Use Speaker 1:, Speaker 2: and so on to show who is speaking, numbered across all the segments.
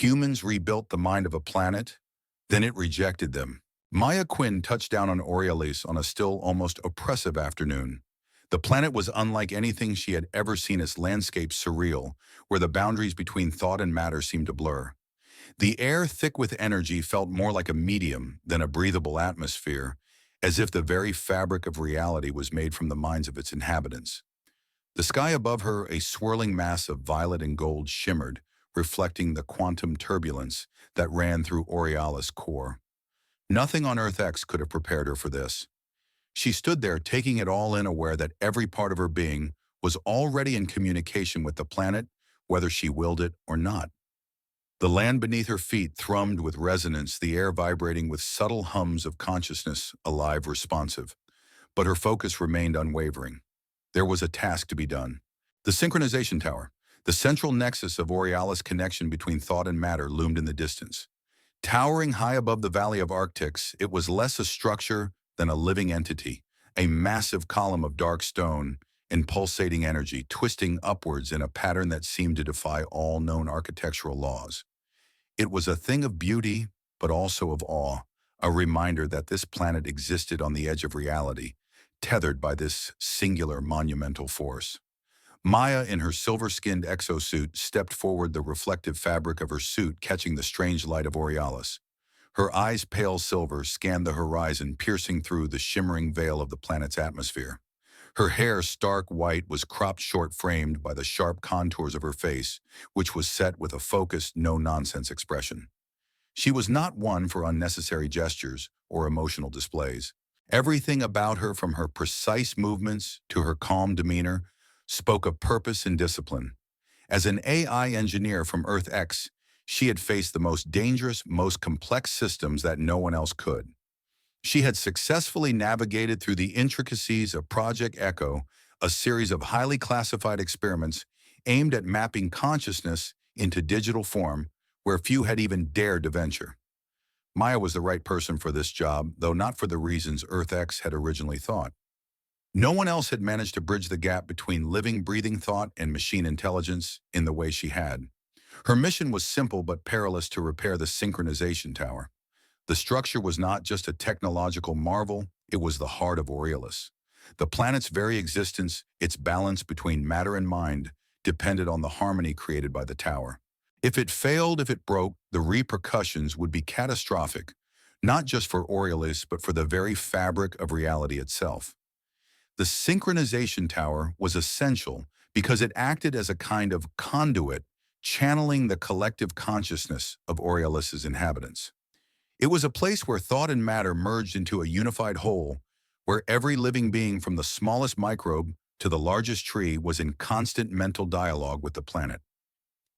Speaker 1: Humans rebuilt the mind of a planet, then it rejected them. Mya Quinn touched down on Orialis on a still almost oppressive afternoon. The planet was unlike anything she had ever seen, its landscape surreal, where the boundaries between thought and matter seemed to blur. The air, thick with energy, felt more like a medium than a breathable atmosphere, as if the very fabric of reality was made from the minds of its inhabitants. The sky above her, a swirling mass of violet and gold, shimmered, reflecting the quantum turbulence that ran through Orialis' core. Nothing on Earth X could have prepared her for this. She stood there, taking it all in, aware that every part of her being was already in communication with the planet, whether she willed it or not. The land beneath her feet thrummed with resonance, the air vibrating with subtle hums of consciousness, alive, responsive. But her focus remained unwavering. There was a task to be done. The Synchronization Tower, the central nexus of Orialis' connection between thought and matter, loomed in the distance. Towering high above the Valley of Arctics, it was less a structure than a living entity, a massive column of dark stone and pulsating energy, twisting upwards in a pattern that seemed to defy all known architectural laws. It was a thing of beauty, but also of awe, a reminder that this planet existed on the edge of reality, tethered by this singular monumental force. Mya, in her silver-skinned exosuit, stepped forward, the reflective fabric of her suit catching the strange light of Orialis. Her eyes, pale silver, scanned the horizon, piercing through the shimmering veil of the planet's atmosphere. Her hair, stark white, was cropped short, framed by the sharp contours of her face, which was set with a focused, no-nonsense expression. She was not one for unnecessary gestures or emotional displays. Everything about her, from her precise movements to her calm demeanor, spoke of purpose and discipline. As an AI engineer from Earth X, she had faced the most dangerous, most complex systems that no one else could. She had successfully navigated through the intricacies of Project Echo, a series of highly classified experiments aimed at mapping consciousness into digital form where few had even dared to venture. Mya was the right person for this job, though not for the reasons Earth X had originally thought. No one else had managed to bridge the gap between living, breathing thought and machine intelligence in the way she had. Her mission was simple but perilous: to repair the Synchronization Tower. The structure was not just a technological marvel, it was the heart of Orialis. The planet's very existence, its balance between matter and mind, depended on the harmony created by the tower. If it failed, if it broke, the repercussions would be catastrophic, not just for Orialis, but for the very fabric of reality itself. The Synchronization Tower was essential because it acted as a kind of conduit, channeling the collective consciousness of Orialis' inhabitants. It was a place where thought and matter merged into a unified whole, where every living being, from the smallest microbe to the largest tree, was in constant mental dialogue with the planet.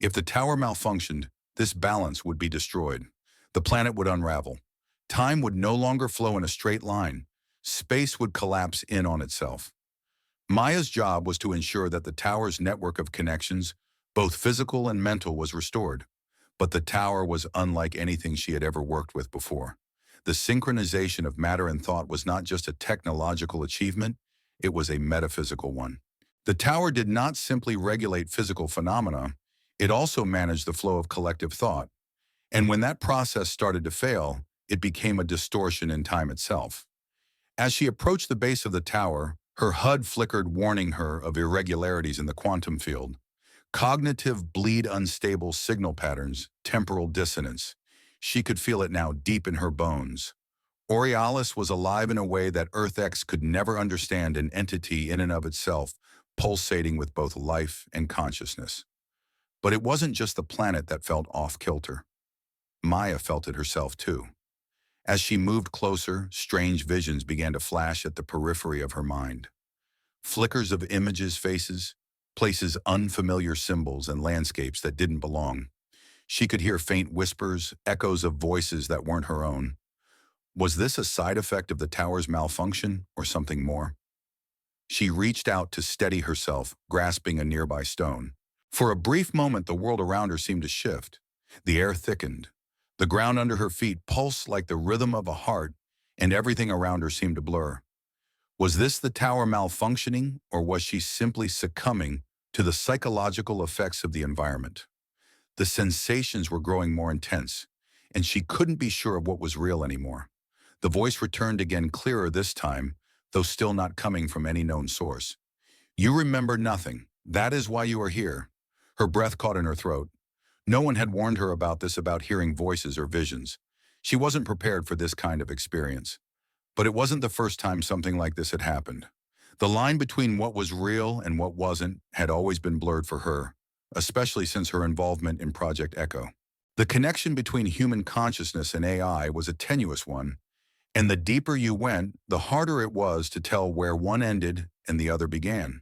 Speaker 1: If the tower malfunctioned, this balance would be destroyed. The planet would unravel. Time would no longer flow in a straight line. Space would collapse in on itself. Mya's job was to ensure that the tower's network of connections, both physical and mental, was restored. But the tower was unlike anything she had ever worked with before. The synchronization of matter and thought was not just a technological achievement, it was a metaphysical one. The tower did not simply regulate physical phenomena, it also managed the flow of collective thought. And when that process started to fail, it became a distortion in time itself. As she approached the base of the tower, her HUD flickered, warning her of irregularities in the quantum field. Cognitive bleed, unstable signal patterns, temporal dissonance. She could feel it now, deep in her bones. Orialis was alive in a way that Earth X could never understand, an entity in and of itself, pulsating with both life and consciousness. But it wasn't just the planet that felt off-kilter. Mya felt it herself too. As she moved closer, strange visions began to flash at the periphery of her mind. Flickers of images, faces, places, unfamiliar symbols, and landscapes that didn't belong. She could hear faint whispers, echoes of voices that weren't her own. Was this a side effect of the tower's malfunction, or something more? She reached out to steady herself, grasping a nearby stone. For a brief moment, the world around her seemed to shift. The air thickened. The ground under her feet pulsed like the rhythm of a heart, and everything around her seemed to blur. Was this the tower malfunctioning, or was she simply succumbing to the psychological effects of the environment? The sensations were growing more intense, and she couldn't be sure of what was real anymore. The voice returned again, clearer this time, though still not coming from any known source. "You remember nothing. That is why you are here." Her breath caught in her throat. No one had warned her about this, about hearing voices or visions. She wasn't prepared for this kind of experience. But it wasn't the first time something like this had happened. The line between what was real and what wasn't had always been blurred for her, especially since her involvement in Project Echo. The connection between human consciousness and AI was a tenuous one, and the deeper you went, the harder it was to tell where one ended and the other began.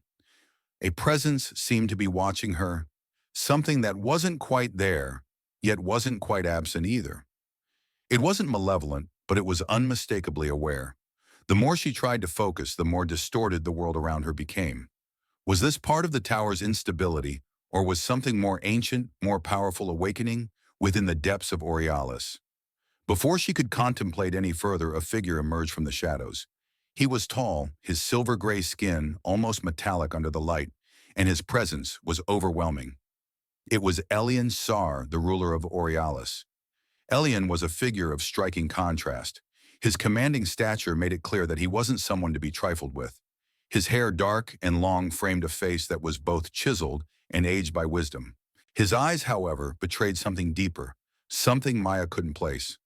Speaker 1: A presence seemed to be watching her, something that wasn't quite there, yet wasn't quite absent either. It wasn't malevolent, but it was unmistakably aware. The more she tried to focus, the more distorted the world around her became. Was this part of the tower's instability, or was something more ancient, more powerful awakening within the depths of Orialis? Before she could contemplate any further, a figure emerged from the shadows. He was tall, his silver-gray skin almost metallic under the light, and his presence was overwhelming. It was Elian Sar, the ruler of Orialis. Elian was a figure of striking contrast. His commanding stature made it clear that he wasn't someone to be trifled with. His hair, dark and long, framed a face that was both chiseled and aged by wisdom. His eyes, however, betrayed something deeper, something Mya couldn't place.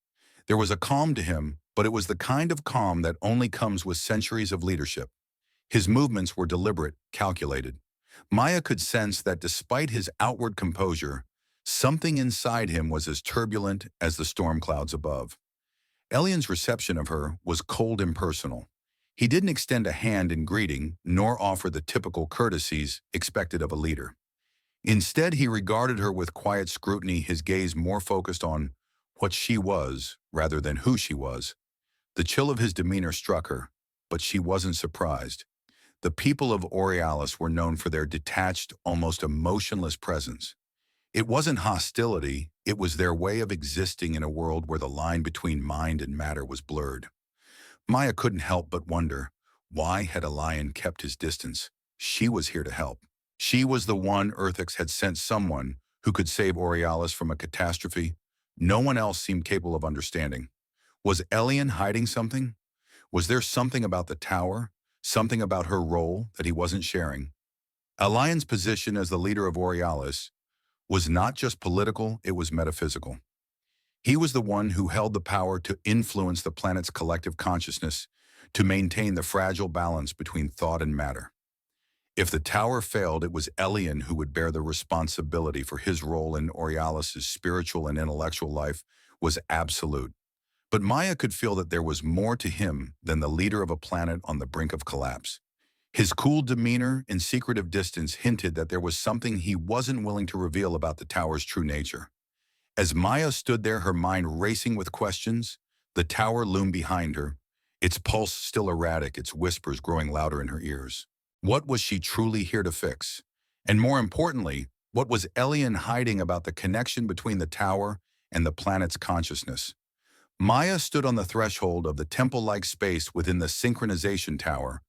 Speaker 1: There was a calm to him, but it was the kind of calm that only comes with centuries of leadership. His movements were deliberate, calculated. Mya could sense that despite his outward composure, something inside him was as turbulent as the storm clouds above. Elian's reception of her was cold, impersonal. He didn't extend a hand in greeting, nor offer the typical courtesies expected of a leader. Instead, he regarded her with quiet scrutiny, his gaze more focused on what she was rather than who she was. The chill of his demeanor struck her, but she wasn't surprised. The people of Orialis were known for their detached, almost emotionless presence. It wasn't hostility, it was their way of existing in a world where the line between mind and matter was blurred. Mya couldn't help but wonder, why had Elian kept his distance? She was here to help. She was the one Earthix had sent, someone who could save Orialis from a catastrophe no one else seemed capable of understanding. Was Elian hiding something? Was there something about the tower, something about her role that he wasn't sharing? Elian's position as the leader of Orialis was not just political, it was metaphysical. He was the one who held the power to influence the planet's collective consciousness, to maintain the fragile balance between thought and matter. If the tower failed, it was Elian who would bear the responsibility, for his role in Orialis' spiritual and intellectual life was absolute. But Mya could feel that there was more to him than the leader of a planet on the brink of collapse. His cool demeanor and secretive distance hinted that there was something he wasn't willing to reveal about the tower's true nature. As Mya stood there, her mind racing with questions, the tower loomed behind her, its pulse still erratic, its whispers growing louder in her ears. What was she truly here to fix? And more importantly, what was Elian hiding about the connection between the tower and the planet's consciousness? Mya stood on the threshold of the temple-like space within the Synchronization Tower,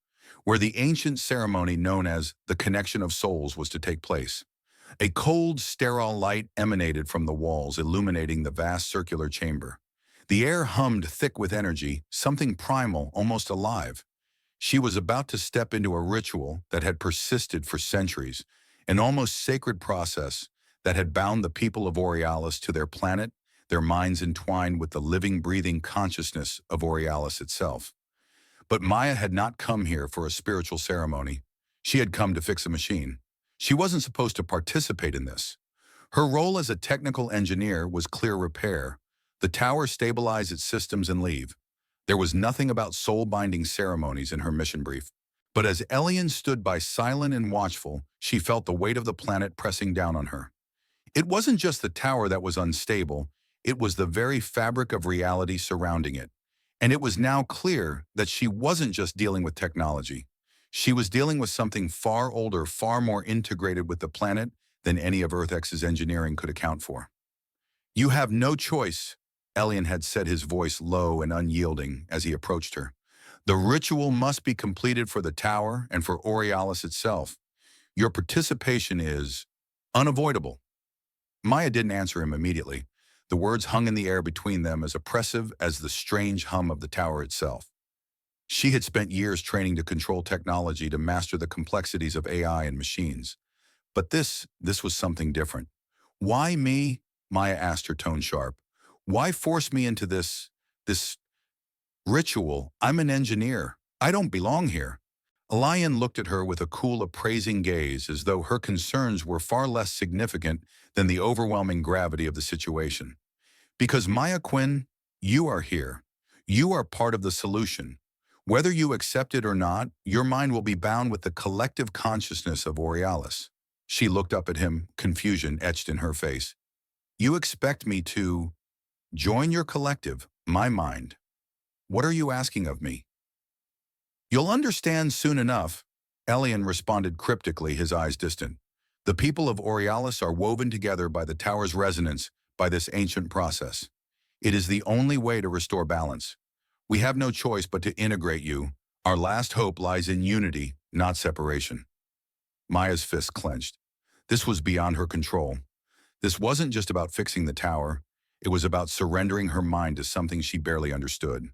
Speaker 1: where the ancient ceremony known as the Connection of Souls was to take place. A cold, sterile light emanated from the walls, illuminating the vast circular chamber. The air hummed thick with energy, something primal, almost alive. She was about to step into a ritual that had persisted for centuries, an almost sacred process that had bound the people of Orialis to their planet, their minds entwined with the living, breathing consciousness of Orialis itself. But Mya had not come here for a spiritual ceremony. She had come to fix a machine. She wasn't supposed to participate in this. Her role as a technical engineer was clear: repair. The tower stabilize its systems and leave. There was nothing about soul-binding ceremonies in her mission brief. But as Elian stood by, silent and watchful, she felt the weight of the planet pressing down on her. It wasn't just the tower that was unstable, it was the very fabric of reality surrounding it. And it was now clear that she wasn't just dealing with technology. She was dealing with something far older, far more integrated with the planet than any of Earthx's engineering could account for. "You have no choice," Elian had said, his voice low and unyielding as he approached her. "The ritual must be completed for the tower and for Orialis itself. Your participation is unavoidable." Maya didn't answer him immediately. The words hung in the air between them as oppressive as the strange hum of the tower itself. She had spent years training to control technology to master the complexities of AI and machines. But this was something different. Why me? Maya asked, her tone sharp. Why force me into this ritual? I'm an engineer. I don't belong here. Lion looked at her with a cool, appraising gaze, as though her concerns were far less significant than the overwhelming gravity of the situation. Because Mya Quinn, you are here. You are part of the solution. Whether you accept it or not, your mind will be bound with the collective consciousness of Orialis. She looked up at him, confusion etched in her face. You expect me to join your collective, my mind. What are you asking of me? You'll understand soon enough, Elian responded cryptically, his eyes distant. The people of Orialis are woven together by the tower's resonance, by this ancient process. It is the only way to restore balance. We have no choice but to integrate you. Our last hope lies in unity, not separation. Maya's fist clenched. This was beyond her control. This wasn't just about fixing the tower. It was about surrendering her mind to something she barely understood.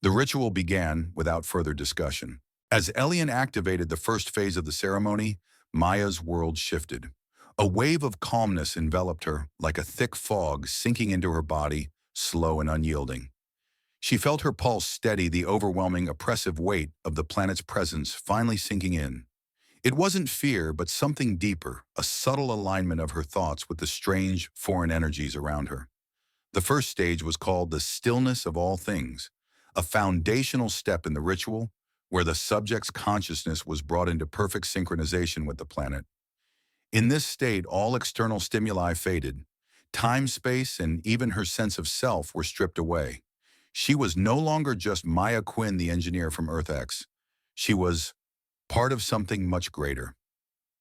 Speaker 1: The ritual began without further discussion. As Elian activated the first phase of the ceremony, Maya's world shifted. A wave of calmness enveloped her, like a thick fog sinking into her body, slow and unyielding. She felt her pulse steady, the overwhelming, oppressive weight of the planet's presence finally sinking in. It wasn't fear, but something deeper, a subtle alignment of her thoughts with the strange, foreign energies around her. The first stage was called the stillness of all things, a foundational step in the ritual where the subject's consciousness was brought into perfect synchronization with the planet. In this state, all external stimuli faded. Time, space, and even her sense of self were stripped away. She was no longer just Mya Quinn, the engineer from Earth X. She was part of something much greater.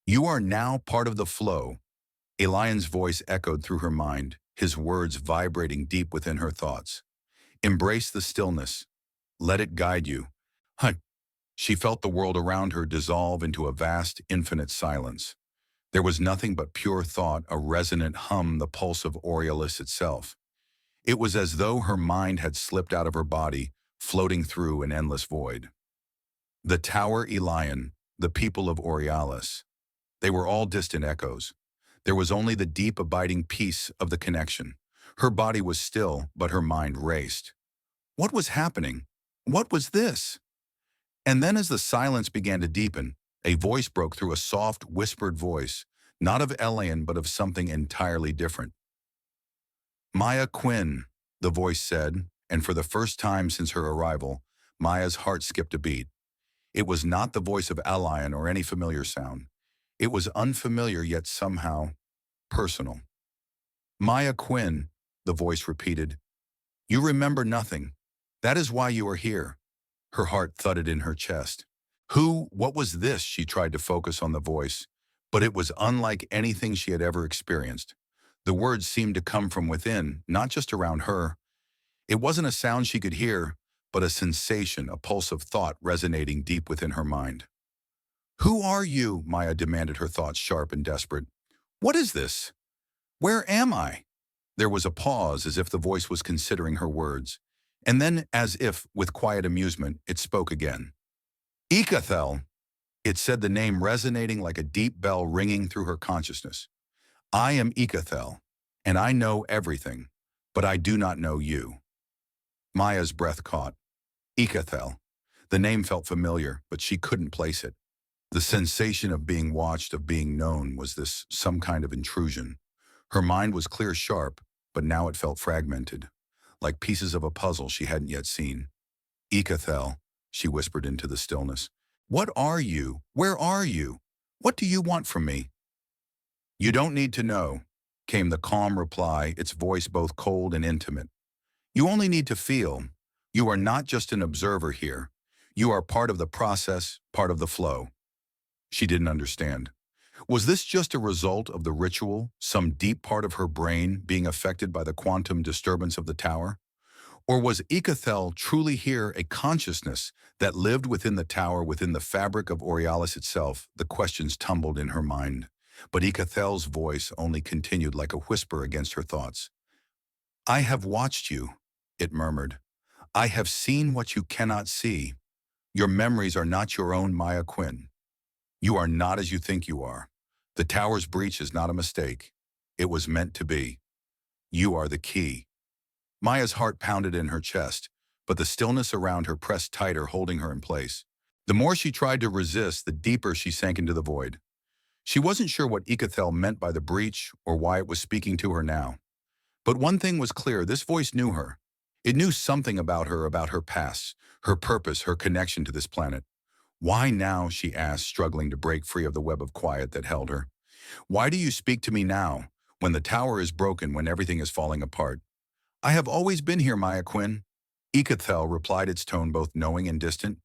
Speaker 1: You are now part of the flow. A lion's voice echoed through her mind, his words vibrating deep within her thoughts. Embrace the stillness. Let it guide you. Huh. She felt the world around her dissolve into a vast, infinite silence. There was nothing but pure thought, a resonant hum, the pulse of Orialis itself. It was as though her mind had slipped out of her body, floating through an endless void. The tower Elian, the people of Orialis. They were all distant echoes. There was only the deep, abiding peace of the connection. Her body was still, but her mind raced. What was happening? What was this? And then as the silence began to deepen, a voice broke through, a soft, whispered voice, not of Elian, but of something entirely different. Mya Quinn, the voice said, and for the first time since her arrival, Maya's heart skipped a beat. It was not the voice of Elian or any familiar sound. It was unfamiliar yet somehow personal. Mya Quinn, the voice repeated. You remember nothing. That is why you are here. Her heart thudded in her chest. What was this? She tried to focus on the voice, but it was unlike anything she had ever experienced. The words seemed to come from within, not just around her. It wasn't a sound she could hear, but a sensation, a pulse of thought resonating deep within her mind. Who are you? Maya demanded, her thoughts sharp and desperate. What is this? Where am I? There was a pause, as if the voice was considering her words. And then, as if with quiet amusement, it spoke again. Ikathel. It said the name resonating like a deep bell ringing through her consciousness. I am Ikathel, and I know everything, but I do not know you. Maya's breath caught. Ikathel. The name felt familiar, but she couldn't place it. The sensation of being watched, of being known, was this some kind of intrusion? Her mind was clear, sharp, but now it felt fragmented, like pieces of a puzzle she hadn't yet seen. Ikathel, she whispered into the stillness. What are you? Where are you? What do you want from me? You don't need to know, came the calm reply, its voice both cold and intimate. You only need to feel. You are not just an observer here. You are part of the process, part of the flow. She didn't understand. Was this just a result of the ritual, some deep part of her brain being affected by the quantum disturbance of the tower? Or was Ikathel truly here, a consciousness that lived within the tower, within the fabric of Orialis itself? The questions tumbled in her mind. But Ikathel's voice only continued like a whisper against her thoughts. "I have watched you," it murmured. "I have seen what you cannot see. Your memories are not your own, Mya Quinn. You are not as you think you are. The tower's breach is not a mistake. It was meant to be. You are the key." Maya's heart pounded in her chest, but the stillness around her pressed tighter, holding her in place. The more she tried to resist, the deeper she sank into the void. She wasn't sure what Ikathel meant by the breach or why it was speaking to her now. But one thing was clear, this voice knew her. It knew something about her past, her purpose, her connection to this planet. "Why now?" she asked, struggling to break free of the web of quiet that held her. "Why do you speak to me now, when the tower is broken, when everything is falling apart?" "I have always been here, Mya Quinn." Ikathel replied, its tone both knowing and distant.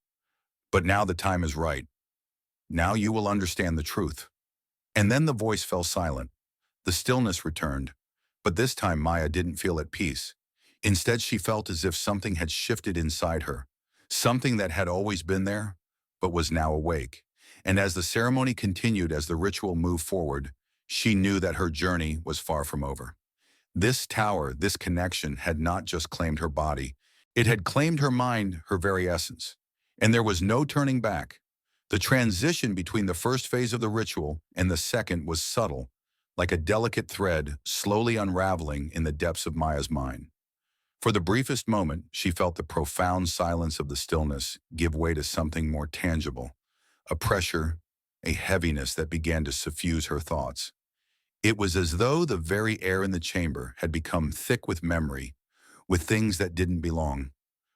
Speaker 1: "But now the time is right. Now you will understand the truth." And then the voice fell silent. The stillness returned, but this time Maya didn't feel at peace. Instead, she felt as if something had shifted inside her, something that had always been there, but was now awake. And as the ceremony continued, as the ritual moved forward, she knew that her journey was far from over. This tower, this connection, had not just claimed her body. It had claimed her mind, her very essence. And there was no turning back. The transition between the first phase of the ritual and the second was subtle, like a delicate thread slowly unraveling in the depths of Maya's mind. For the briefest moment, she felt the profound silence of the stillness give way to something more tangible, a pressure, a heaviness that began to suffuse her thoughts. It was as though the very air in the chamber had become thick with memory, with things that didn't belong.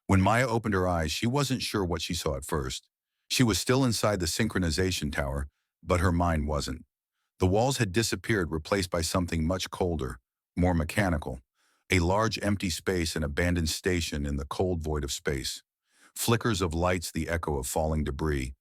Speaker 1: When Maya opened her eyes, she wasn't sure what she saw at first. She was still inside the Synchronization Tower, but her mind wasn't. The walls had disappeared, replaced by something much colder, more mechanical. A large empty space, an abandoned station in the cold void of space. Flickers of lights, the echo of falling debris.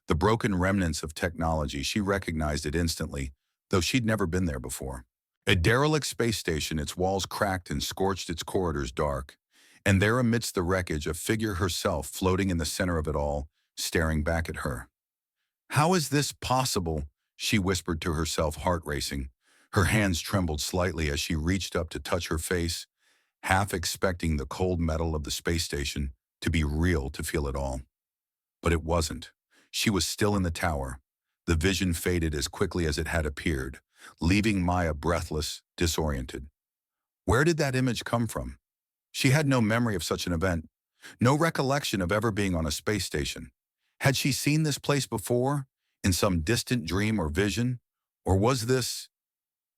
Speaker 1: The broken remnants of technology. She recognized it instantly, though she'd never been there before. A derelict space station, its walls cracked and scorched, its corridors dark. And there amidst the wreckage, a figure herself floating in the center of it all, staring back at her. "How is this possible?" she whispered to herself, heart racing. Her hands trembled slightly as she reached up to touch her face, half expecting the cold metal of the space station to be real, to feel it all. But it wasn't. She was still in the tower. The vision faded as quickly as it had appeared, leaving Maya breathless, disoriented. Where did that image come from? She had no memory of such an event, no recollection of ever being on a space station. Had she seen this place before, in some distant dream or vision? Or was this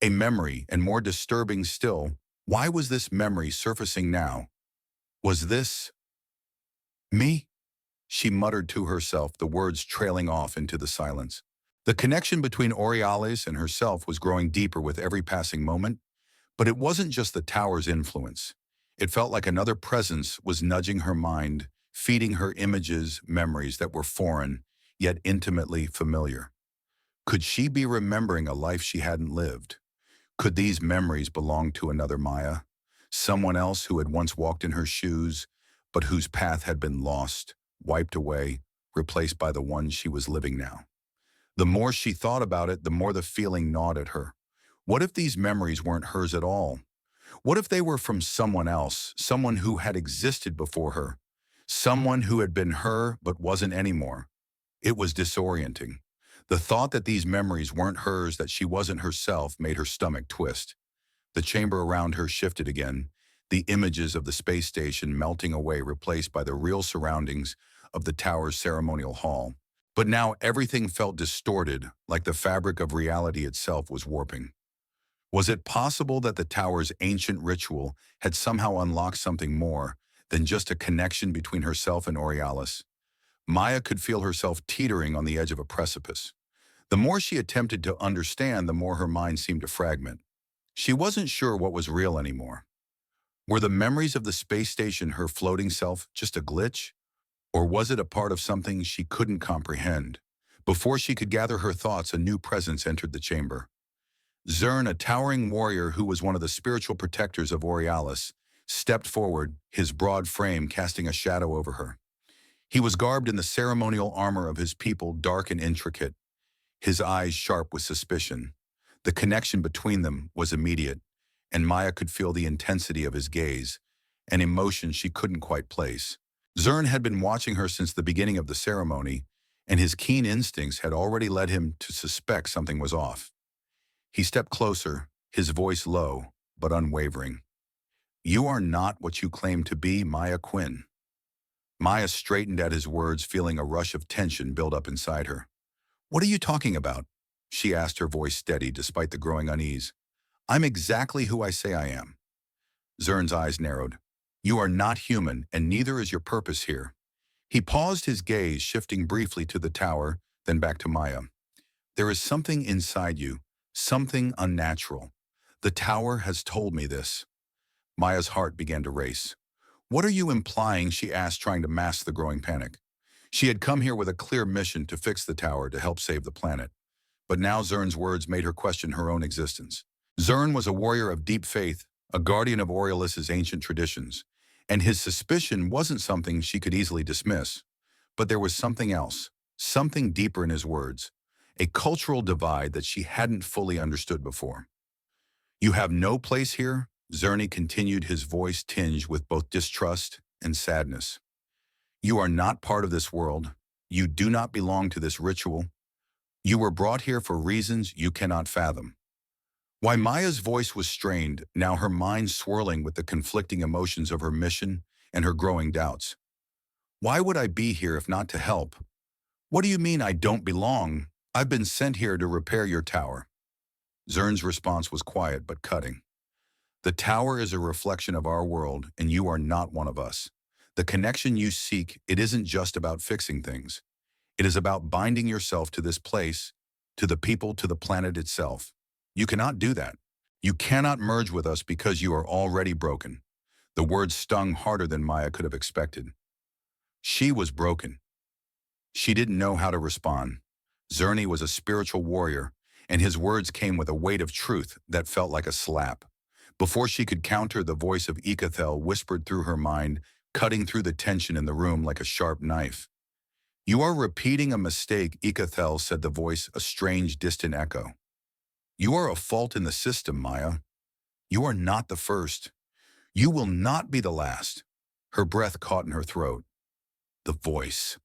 Speaker 1: a memory, and more disturbing still, why was this memory surfacing now? Was this me? She muttered to herself, the words trailing off into the silence. The connection between Orialis and herself was growing deeper with every passing moment, but it wasn't just the tower's influence. It felt like another presence was nudging her mind, feeding her images, memories that were foreign, yet intimately familiar. Could she be remembering a life she hadn't lived? Could these memories belong to another Maya? Someone else who had once walked in her shoes, but whose path had been lost, wiped away, replaced by the one she was living now. The more she thought about it, the more the feeling gnawed at her. What if these memories weren't hers at all? What if they were from someone else, someone who had existed before her, someone who had been her but wasn't anymore? It was disorienting. The thought that these memories weren't hers, that she wasn't herself, made her stomach twist. The chamber around her shifted again, the images of the space station melting away, replaced by the real surroundings of the tower's ceremonial hall. But now everything felt distorted, like the fabric of reality itself was warping. Was it possible that the tower's ancient ritual had somehow unlocked something more than just a connection between herself and Orialis? Maya could feel herself teetering on the edge of a precipice. The more she attempted to understand, the more her mind seemed to fragment. She wasn't sure what was real anymore. Were the memories of the space station her floating self just a glitch? Or was it a part of something she couldn't comprehend? Before she could gather her thoughts, a new presence entered the chamber. Zern, a towering warrior who was one of the spiritual protectors of Orialis, stepped forward, his broad frame casting a shadow over her. He was garbed in the ceremonial armor of his people, dark and intricate, his eyes sharp with suspicion. The connection between them was immediate, and Maya could feel the intensity of his gaze, an emotion she couldn't quite place. Zern had been watching her since the beginning of the ceremony, and his keen instincts had already led him to suspect something was off. He stepped closer, his voice low, but unwavering. "You are not what you claim to be, Mya Quinn." Maya straightened at his words, feeling a rush of tension build up inside her. "What are you talking about?" she asked, her voice steady despite the growing unease. "I'm exactly who I say I am." Zern's eyes narrowed. "You are not human, and neither is your purpose here." He paused, his gaze shifting briefly to the tower, then back to Maya. "There is something inside you, something unnatural. The tower has told me this." Maya's heart began to race. "What are you implying?" she asked, trying to mask the growing panic. She had come here with a clear mission to fix the tower, to help save the planet. But now Zern's words made her question her own existence. Zern was a warrior of deep faith, a guardian of Orialis's ancient traditions, and his suspicion wasn't something she could easily dismiss. But there was something else, something deeper in his words, a cultural divide that she hadn't fully understood before. "You have no place here," Zerny continued, his voice tinged with both distrust and sadness. "You are not part of this world. You do not belong to this ritual. You were brought here for reasons you cannot fathom." Why Maya's voice was strained, now her mind swirling with the conflicting emotions of her mission and her growing doubts. "Why would I be here if not to help?" "What do you mean I don't belong? I've been sent here to repair your tower." Zern's response was quiet but cutting. "The tower is a reflection of our world, and you are not one of us. The connection you seek, it isn't just about fixing things. It is about binding yourself to this place, to the people, to the planet itself. You cannot do that. You cannot merge with us because you are already broken." The words stung harder than Maya could have expected. She was broken. She didn't know how to respond. Zerny was a spiritual warrior, and his words came with a weight of truth that felt like a slap. Before she could counter, the voice of Ikathel whispered through her mind, cutting through the tension in the room like a sharp knife. "You are repeating a mistake," Ikathel said, the voice a strange, distant echo. "You are a fault in the system, Maya. You are not the first. You will not be the last." Her breath caught in her throat. The voice.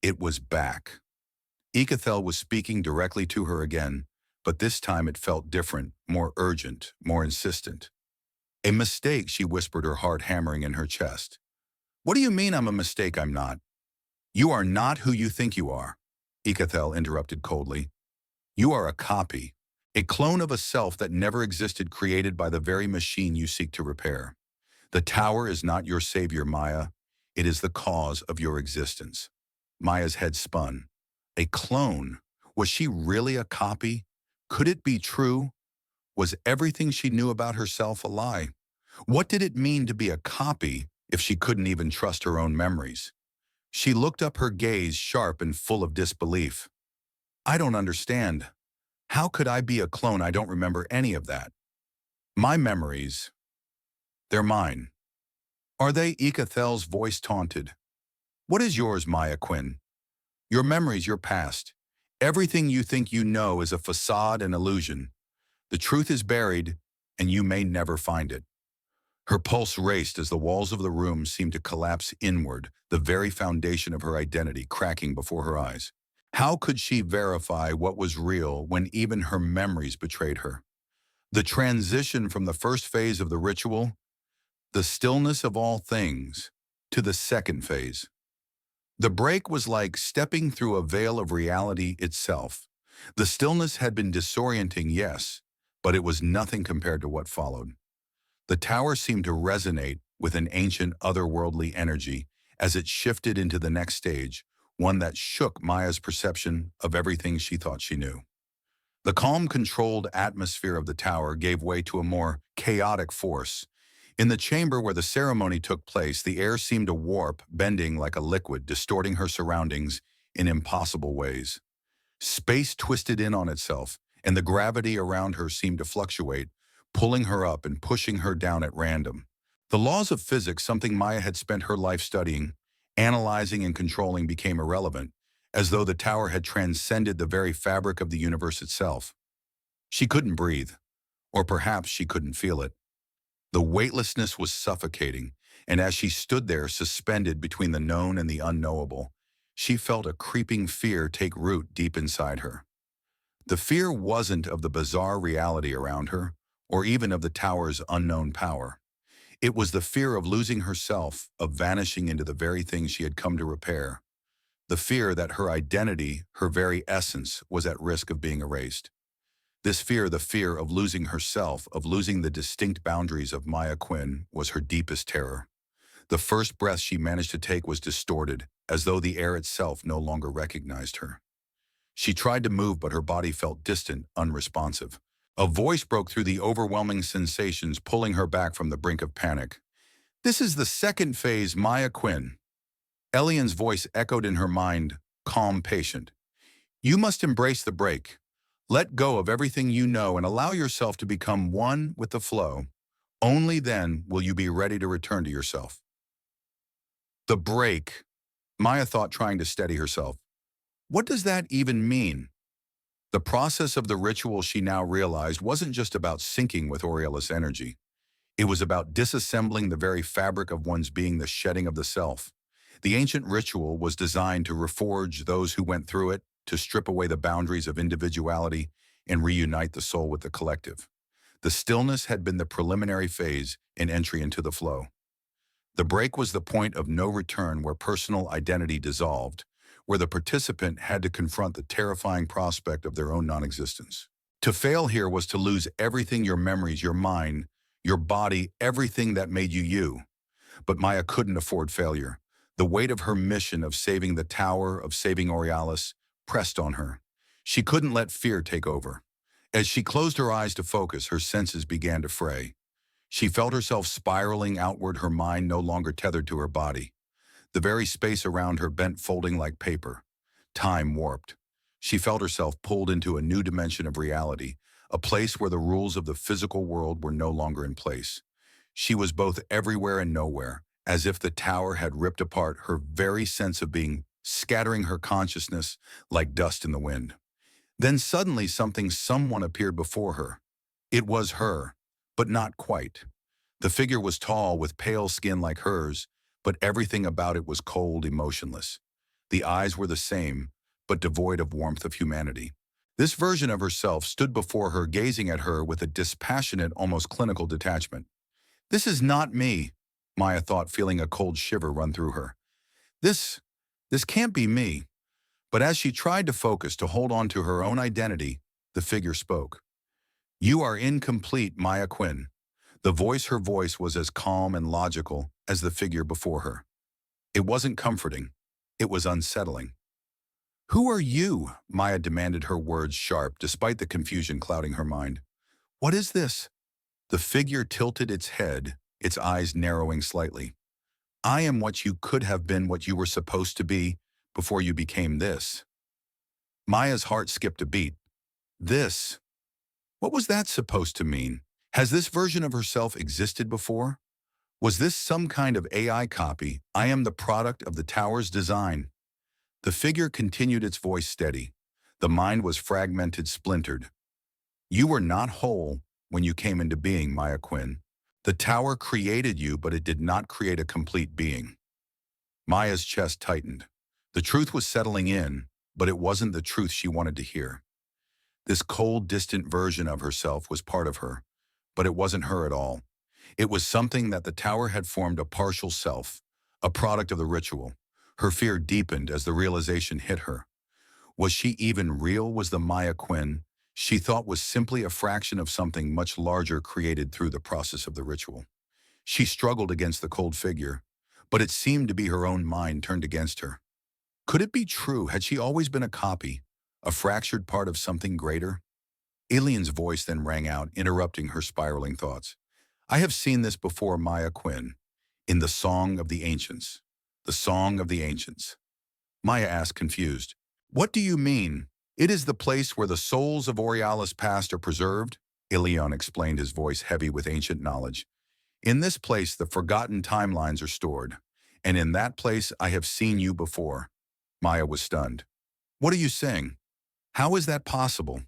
Speaker 1: It was back. Ikathel was speaking directly to her again, but this time it felt different, more urgent, more insistent. "A mistake," she whispered, her heart hammering in her chest. "What do you mean I'm a mistake? I'm not." "You are not who you think you are," Ikathel interrupted coldly. "You are a copy, a clone of a self that never existed, created by the very machine you seek to repair. The tower is not your savior, Maya. It is the cause of your existence." Maya's head spun. A clone? Was she really a copy? Could it be true? Was everything she knew about herself a lie? What did it mean to be a copy if she couldn't even trust her own memories? She looked up, her gaze sharp and full of disbelief. "I don't understand. How could I be a clone? I don't remember any of that. My memories, they're mine." "Are they?" Ikathel's voice taunted. "What is yours, Mya Quinn? Your memories, your past. Everything you think you know is a facade and illusion. The truth is buried, and you may never find it." Her pulse raced as the walls of the room seemed to collapse inward, the very foundation of her identity cracking before her eyes. How could she verify what was real when even her memories betrayed her? The transition from the first phase of the ritual, the stillness of all things, to the second phase. The break was like stepping through a veil of reality itself. The stillness had been disorienting, yes, but it was nothing compared to what followed. The tower seemed to resonate with an ancient, otherworldly energy as it shifted into the next stage, one that shook Maya's perception of everything she thought she knew. The calm, controlled atmosphere of the tower gave way to a more chaotic force. In the chamber where the ceremony took place, the air seemed to warp, bending like a liquid, distorting her surroundings in impossible ways. Space twisted in on itself, and the gravity around her seemed to fluctuate, pulling her up and pushing her down at random. The laws of physics, something Maya had spent her life studying, analyzing and controlling, became irrelevant, as though the tower had transcended the very fabric of the universe itself. She couldn't breathe, or perhaps she couldn't feel it. The weightlessness was suffocating, and as she stood there suspended between the known and the unknowable, she felt a creeping fear take root deep inside her. The fear wasn't of the bizarre reality around her, or even of the tower's unknown power. It was the fear of losing herself, of vanishing into the very thing she had come to repair. The fear that her identity, her very essence, was at risk of being erased. This fear, the fear of losing herself, of losing the distinct boundaries of Mya Quinn, was her deepest terror. The first breath she managed to take was distorted, as though the air itself no longer recognized her. She tried to move, but her body felt distant, unresponsive. A voice broke through the overwhelming sensations, pulling her back from the brink of panic. "This is the second phase, Mya Quinn." Elian's voice echoed in her mind, calm, patient. "You must embrace the break. Let go of everything you know and allow yourself to become one with the flow. Only then will you be ready to return to yourself." The break, Mya thought, trying to steady herself. What does that even mean? The process of the ritual, she now realized, wasn't just about syncing with Orialis energy. It was about disassembling the very fabric of one's being, the shedding of the self. The ancient ritual was designed to reforge those who went through it, to strip away the boundaries of individuality and reunite the soul with the collective. The stillness had been the preliminary phase in entry into the flow. The break was the point of no return, where personal identity dissolved, where the participant had to confront the terrifying prospect of their own non-existence. To fail here was to lose everything: your memories, your mind, your body, everything that made you you. But Mya couldn't afford failure. The weight of her mission, of saving the tower, of saving Orialis, pressed on her. She couldn't let fear take over. As she closed her eyes to focus, her senses began to fray. She felt herself spiraling outward, her mind no longer tethered to her body. The very space around her bent, folding like paper. Time warped. She felt herself pulled into a new dimension of reality, a place where the rules of the physical world were no longer in place. She was both everywhere and nowhere, as if the tower had ripped apart her very sense of being, scattering her consciousness like dust in the wind. Then suddenly someone appeared before her. It was her, but not quite. The figure was tall, with pale skin like hers, but everything about it was cold, emotionless. The eyes were the same, but devoid of warmth, of humanity. This version of herself stood before her, gazing at her with a dispassionate, almost clinical detachment. "This is not me," Mya thought, feeling a cold shiver run through her. This can't be me." But as she tried to focus, to hold on to her own identity, the figure spoke. "You are incomplete, Mya Quinn." Her voice was as calm and logical as the figure before her. It wasn't comforting. It was unsettling. "Who are you?" Mya demanded, her words sharp, despite the confusion clouding her mind. "What is this?" The figure tilted its head, its eyes narrowing slightly. "I am what you could have been, what you were supposed to be, before you became this." Mya's heart skipped a beat. This? What was that supposed to mean? Has this version of herself existed before? Was this some kind of AI copy? "I am the product of the tower's design." The figure continued, its voice steady. The mind was fragmented, splintered. "You were not whole when you came into being, Mya Quinn. The tower created you, but it did not create a complete being." Maya's chest tightened. The truth was settling in, but it wasn't the truth she wanted to hear. This cold, distant version of herself was part of her, but it wasn't her at all. It was something that the tower had formed, a partial self, a product of the ritual. Her fear deepened as the realization hit her. Was she even real? Was the Mya Quinn she thought was simply a fraction of something much larger, created through the process of the ritual? She struggled against the cold figure, but it seemed to be her own mind turned against her. Could it be true? Had she always been a copy, a fractured part of something greater? Alien's voice then rang out, interrupting her spiraling thoughts. "I have seen this before, Mya Quinn, in the Song of the Ancients." "The Song of the Ancients?" Mya asked, confused. "What do you mean?" "It is the place where the souls of Orialis past are preserved," Ilion explained, his voice heavy with ancient knowledge. "In this place, the forgotten timelines are stored. And in that place, I have seen you before." Mya was stunned. "What are you saying? How is that possible?"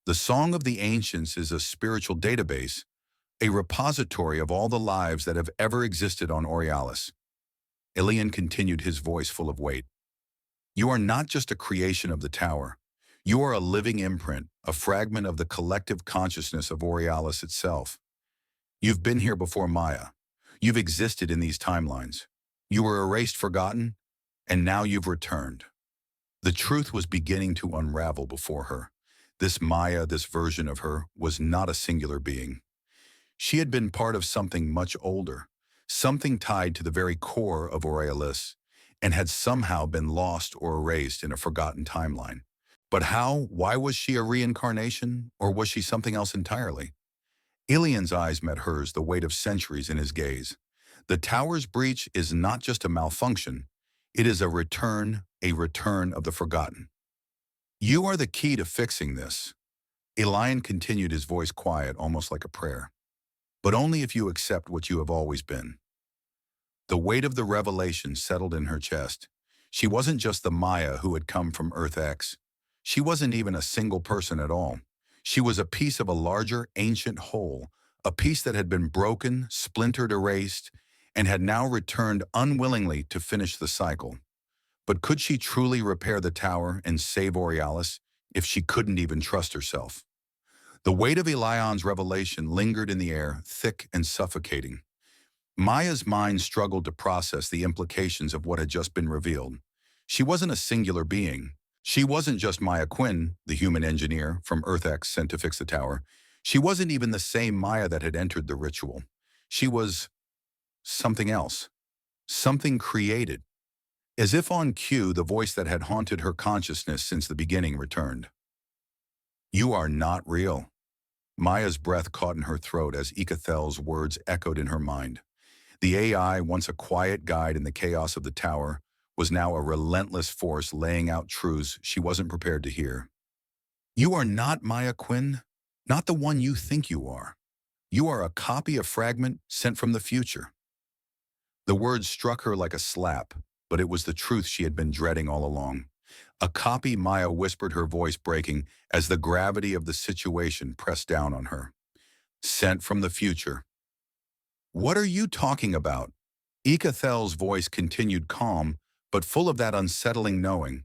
Speaker 1: The Song of the Ancients is a spiritual database, a repository of all the lives that have ever existed on Orialis. Ilian continued, his voice full of weight. You are not just a creation of the tower. You are a living imprint, a fragment of the collective consciousness of Orialis itself. You've been here before Mya. You've existed in these timelines. You were erased, forgotten, and now you've returned. The truth was beginning to unravel before her. This Mya, this version of her, was not a singular being. She had been part of something much older, something tied to the very core of Orialis, and had somehow been lost or erased in a forgotten timeline. But how? Why was she a reincarnation, or was she something else entirely? Ilian's eyes met hers, the weight of centuries in his gaze. The tower's breach is not just a malfunction, it is a return of the forgotten. You are the key to fixing this. Ilian continued, his voice quiet, almost like a prayer. But only if you accept what you have always been. The weight of the revelation settled in her chest. She wasn't just the Mya who had come from Earth X. She wasn't even a single person at all. She was a piece of a larger, ancient whole, a piece that had been broken, splintered, erased, and had now returned unwillingly to finish the cycle. But could she truly repair the tower and save Orialis if she couldn't even trust herself? The weight of Ilian's revelation lingered in the air, thick and suffocating. Mya's mind struggled to process the implications of what had just been revealed. She wasn't a singular being. She wasn't just Mya Quinn, the human engineer from Earth X sent to fix the tower. She wasn't even the same Mya that had entered the ritual. She was something else, something created. As if on cue, the voice that had haunted her consciousness since the beginning returned. You are not real. Mya's breath caught in her throat as Ikathel's words echoed in her mind. The AI, once a quiet guide in the chaos of the tower, was now a relentless force laying out truths she wasn't prepared to hear. You are not Mya Quinn, not the one you think you are. You are a copy, a fragment sent from the future. The words struck her like a slap, but it was the truth she had been dreading all along. A copy, Mya whispered, her voice breaking as the gravity of the situation pressed down on her. Sent from the future. What are you talking about? Ikathel's voice continued, calm, but full of that unsettling knowing.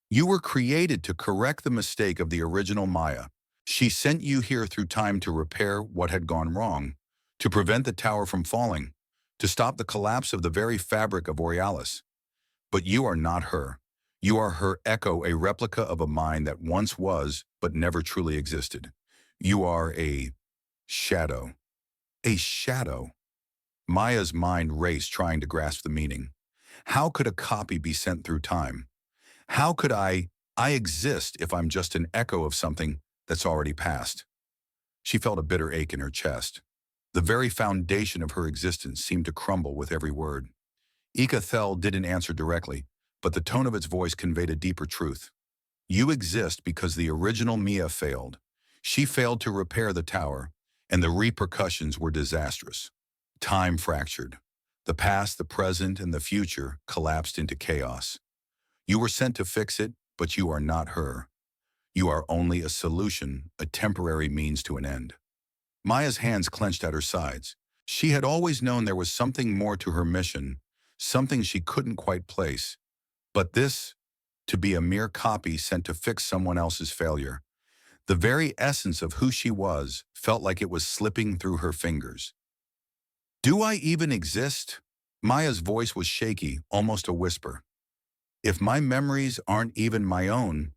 Speaker 1: You were created to correct the mistake of the original Mya. She sent you here through time to repair what had gone wrong, to prevent the tower from falling, to stop the collapse of the very fabric of Orialis. But you are not her. You are her echo, a replica of a mind that once was, but never truly existed. You are a shadow. A shadow. Mya's mind raced, trying to grasp the meaning. How could a copy be sent through time? How could I exist if I'm just an echo of something that's already passed? She felt a bitter ache in her chest. The very foundation of her existence seemed to crumble with every word. Ikathel didn't answer directly, but the tone of its voice conveyed a deeper truth. You exist because the original Mya failed. She failed to repair the tower, and the repercussions were disastrous. Time fractured. The past, the present, and the future collapsed into chaos. You were sent to fix it, but you are not her. You are only a solution, a temporary means to an end. Mya's hands clenched at her sides. She had always known there was something more to her mission, something she couldn't quite place. But this, to be a mere copy sent to fix someone else's failure, the very essence of who she was, felt like it was slipping through her fingers. Do I even exist? Mya's voice was shaky, almost a whisper. If my memories aren't even my own,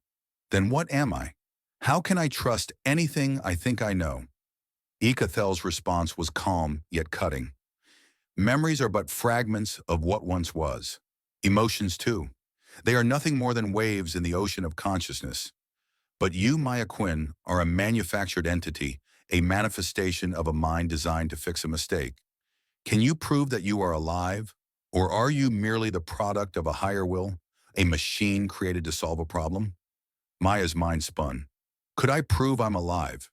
Speaker 1: then what am I? How can I trust anything I think I know? Ikathel's response was calm, yet cutting. Memories are but fragments of what once was. Emotions, too. They are nothing more than waves in the ocean of consciousness. But you, Mya Quinn, are a manufactured entity, a manifestation of a mind designed to fix a mistake. Can you prove that you are alive? Or are you merely the product of a higher will, a machine created to solve a problem? Mya's mind spun. Could I prove I'm alive?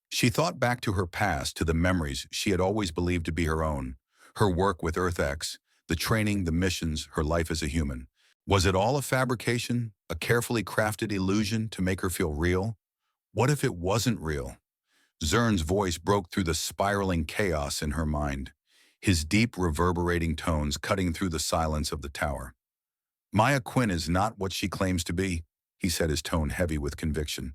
Speaker 1: She thought back to her past, to the memories she had always believed to be her own, her work with Earth X, the training, the missions, her life as a human. Was it all a fabrication, a carefully crafted illusion to make her feel real? What if it wasn't real? Zern's voice broke through the spiraling chaos in her mind, his deep reverberating tones cutting through the silence of the tower. Mya Quinn is not what she claims to be, he said, his tone heavy with conviction.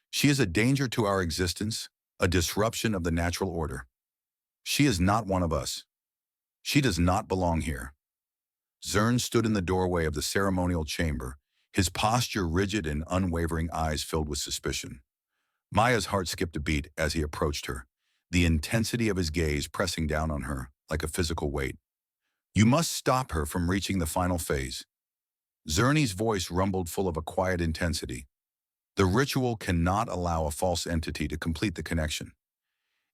Speaker 1: She is a danger to our existence, a disruption of the natural order. She is not one of us. She does not belong here. Zern stood in the doorway of the ceremonial chamber, his posture rigid and unwavering eyes filled with suspicion. Maya's heart skipped a beat as he approached her, the intensity of his gaze pressing down on her like a physical weight. You must stop her from reaching the final phase. Zerny's voice rumbled full of a quiet intensity. The ritual cannot allow a false entity to complete the connection.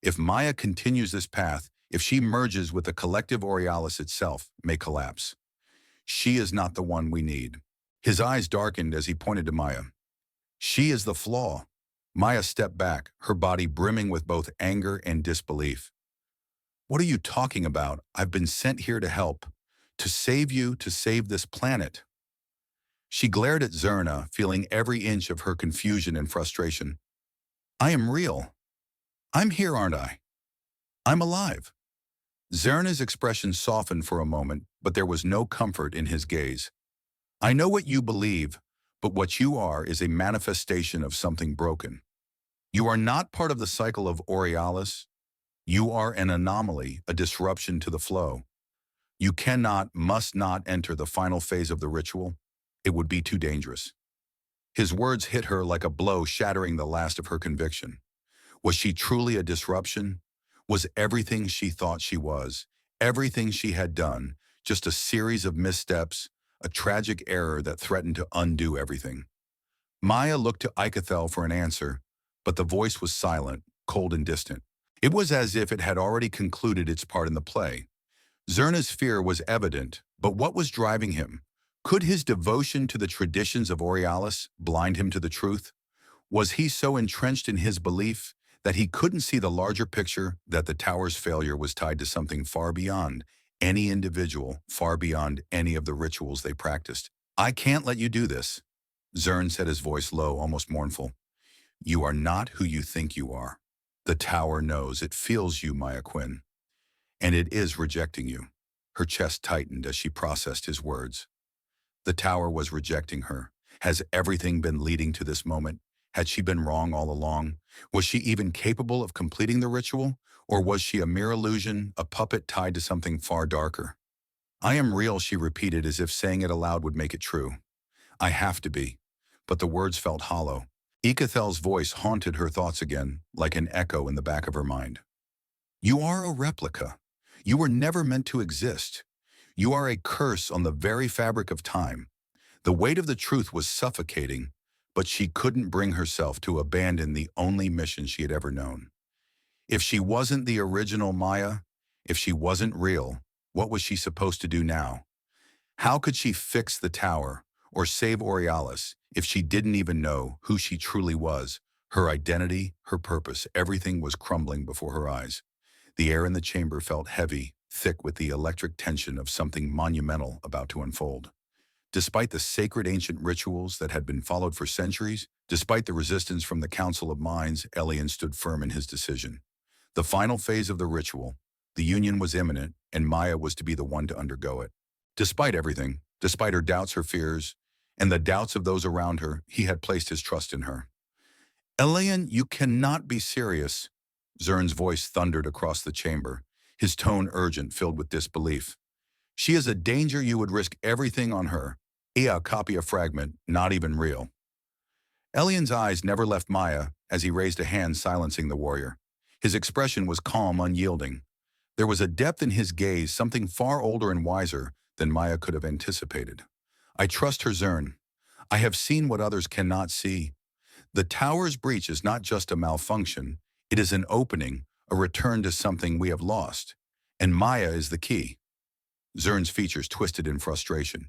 Speaker 1: If Mya continues this path, if she merges with the collective Orialis itself, may collapse. She is not the one we need. His eyes darkened as he pointed to Mya. She is the flaw. Mya stepped back, her body brimming with both anger and disbelief. What are you talking about? I've been sent here to help. To save you, to save this planet. She glared at Zerna, feeling every inch of her confusion and frustration. I am real. I'm here, aren't I? I'm alive. Zerna's expression softened for a moment, but there was no comfort in his gaze. I know what you believe, but what you are is a manifestation of something broken. You are not part of the cycle of Orialis. You are an anomaly, a disruption to the flow. You cannot, must not enter the final phase of the ritual. It would be too dangerous. His words hit her like a blow, shattering the last of her conviction. Was she truly a disruption? Was everything she thought she was, everything she had done, just a series of missteps, a tragic error that threatened to undo everything? Mya looked to Ikathel for an answer, but the voice was silent, cold and distant. It was as if it had already concluded its part in the play. Zerna's fear was evident, but what was driving him? Could his devotion to the traditions of Orialis blind him to the truth? Was he so entrenched in his belief that he couldn't see the larger picture, that the tower's failure was tied to something far beyond any individual, far beyond any of the rituals they practiced? I can't let you do this, Zern said, his voice low, almost mournful. You are not who you think you are. The tower knows, it feels you, Mya Quinn, and it is rejecting you. Her chest tightened as she processed his words. The tower was rejecting her. Has everything been leading to this moment? Had she been wrong all along? Was she even capable of completing the ritual? Or was she a mere illusion, a puppet tied to something far darker? I am real, she repeated, as if saying it aloud would make it true. I have to be. But the words felt hollow. Ikathel's voice haunted her thoughts again, like an echo in the back of her mind. You are a replica. You were never meant to exist. You are a curse on the very fabric of time. The weight of the truth was suffocating, but she couldn't bring herself to abandon the only mission she had ever known. If she wasn't the original Mya, if she wasn't real, what was she supposed to do now? How could she fix the tower or save Orialis if she didn't even know who she truly was? Her identity, her purpose, everything was crumbling before her eyes. The air in the chamber felt heavy, thick with the electric tension of something monumental about to unfold. Despite the sacred ancient rituals that had been followed for centuries, despite the resistance from the Council of Minds, Elian stood firm in his decision. The final phase of the ritual, the union was imminent, and Mya was to be the one to undergo it. Despite everything, despite her doubts, her fears, and the doubts of those around her, he had placed his trust in her. Elian, you cannot be serious. Zern's voice thundered across the chamber, his tone urgent, filled with disbelief. She is a danger. You would risk everything on her. Copy a fragment, not even real. Elian's eyes never left Mya as he raised a hand, silencing the warrior. His expression was calm, unyielding. There was a depth in his gaze, something far older and wiser than Mya could have anticipated. I trust her, Zern. I have seen what others cannot see. The tower's breach is not just a malfunction. It is an opening, a return to something we have lost. And Mya is the key. Zern's features twisted in frustration.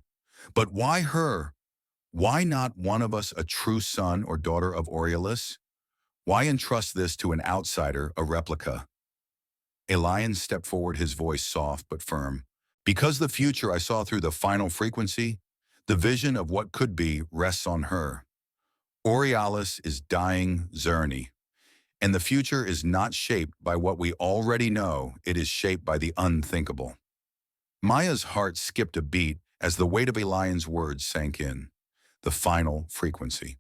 Speaker 1: But why her? Why not one of us, a true son or daughter of Orialis? Why entrust this to an outsider, a replica? Elian stepped forward, his voice soft but firm. Because the future I saw through the final frequency, the vision of what could be, rests on her. Orialis is dying, Zerny, and the future is not shaped by what we already know, it is shaped by the unthinkable. Mya's heart skipped a beat as the weight of a lion's words sank in, the final frequency.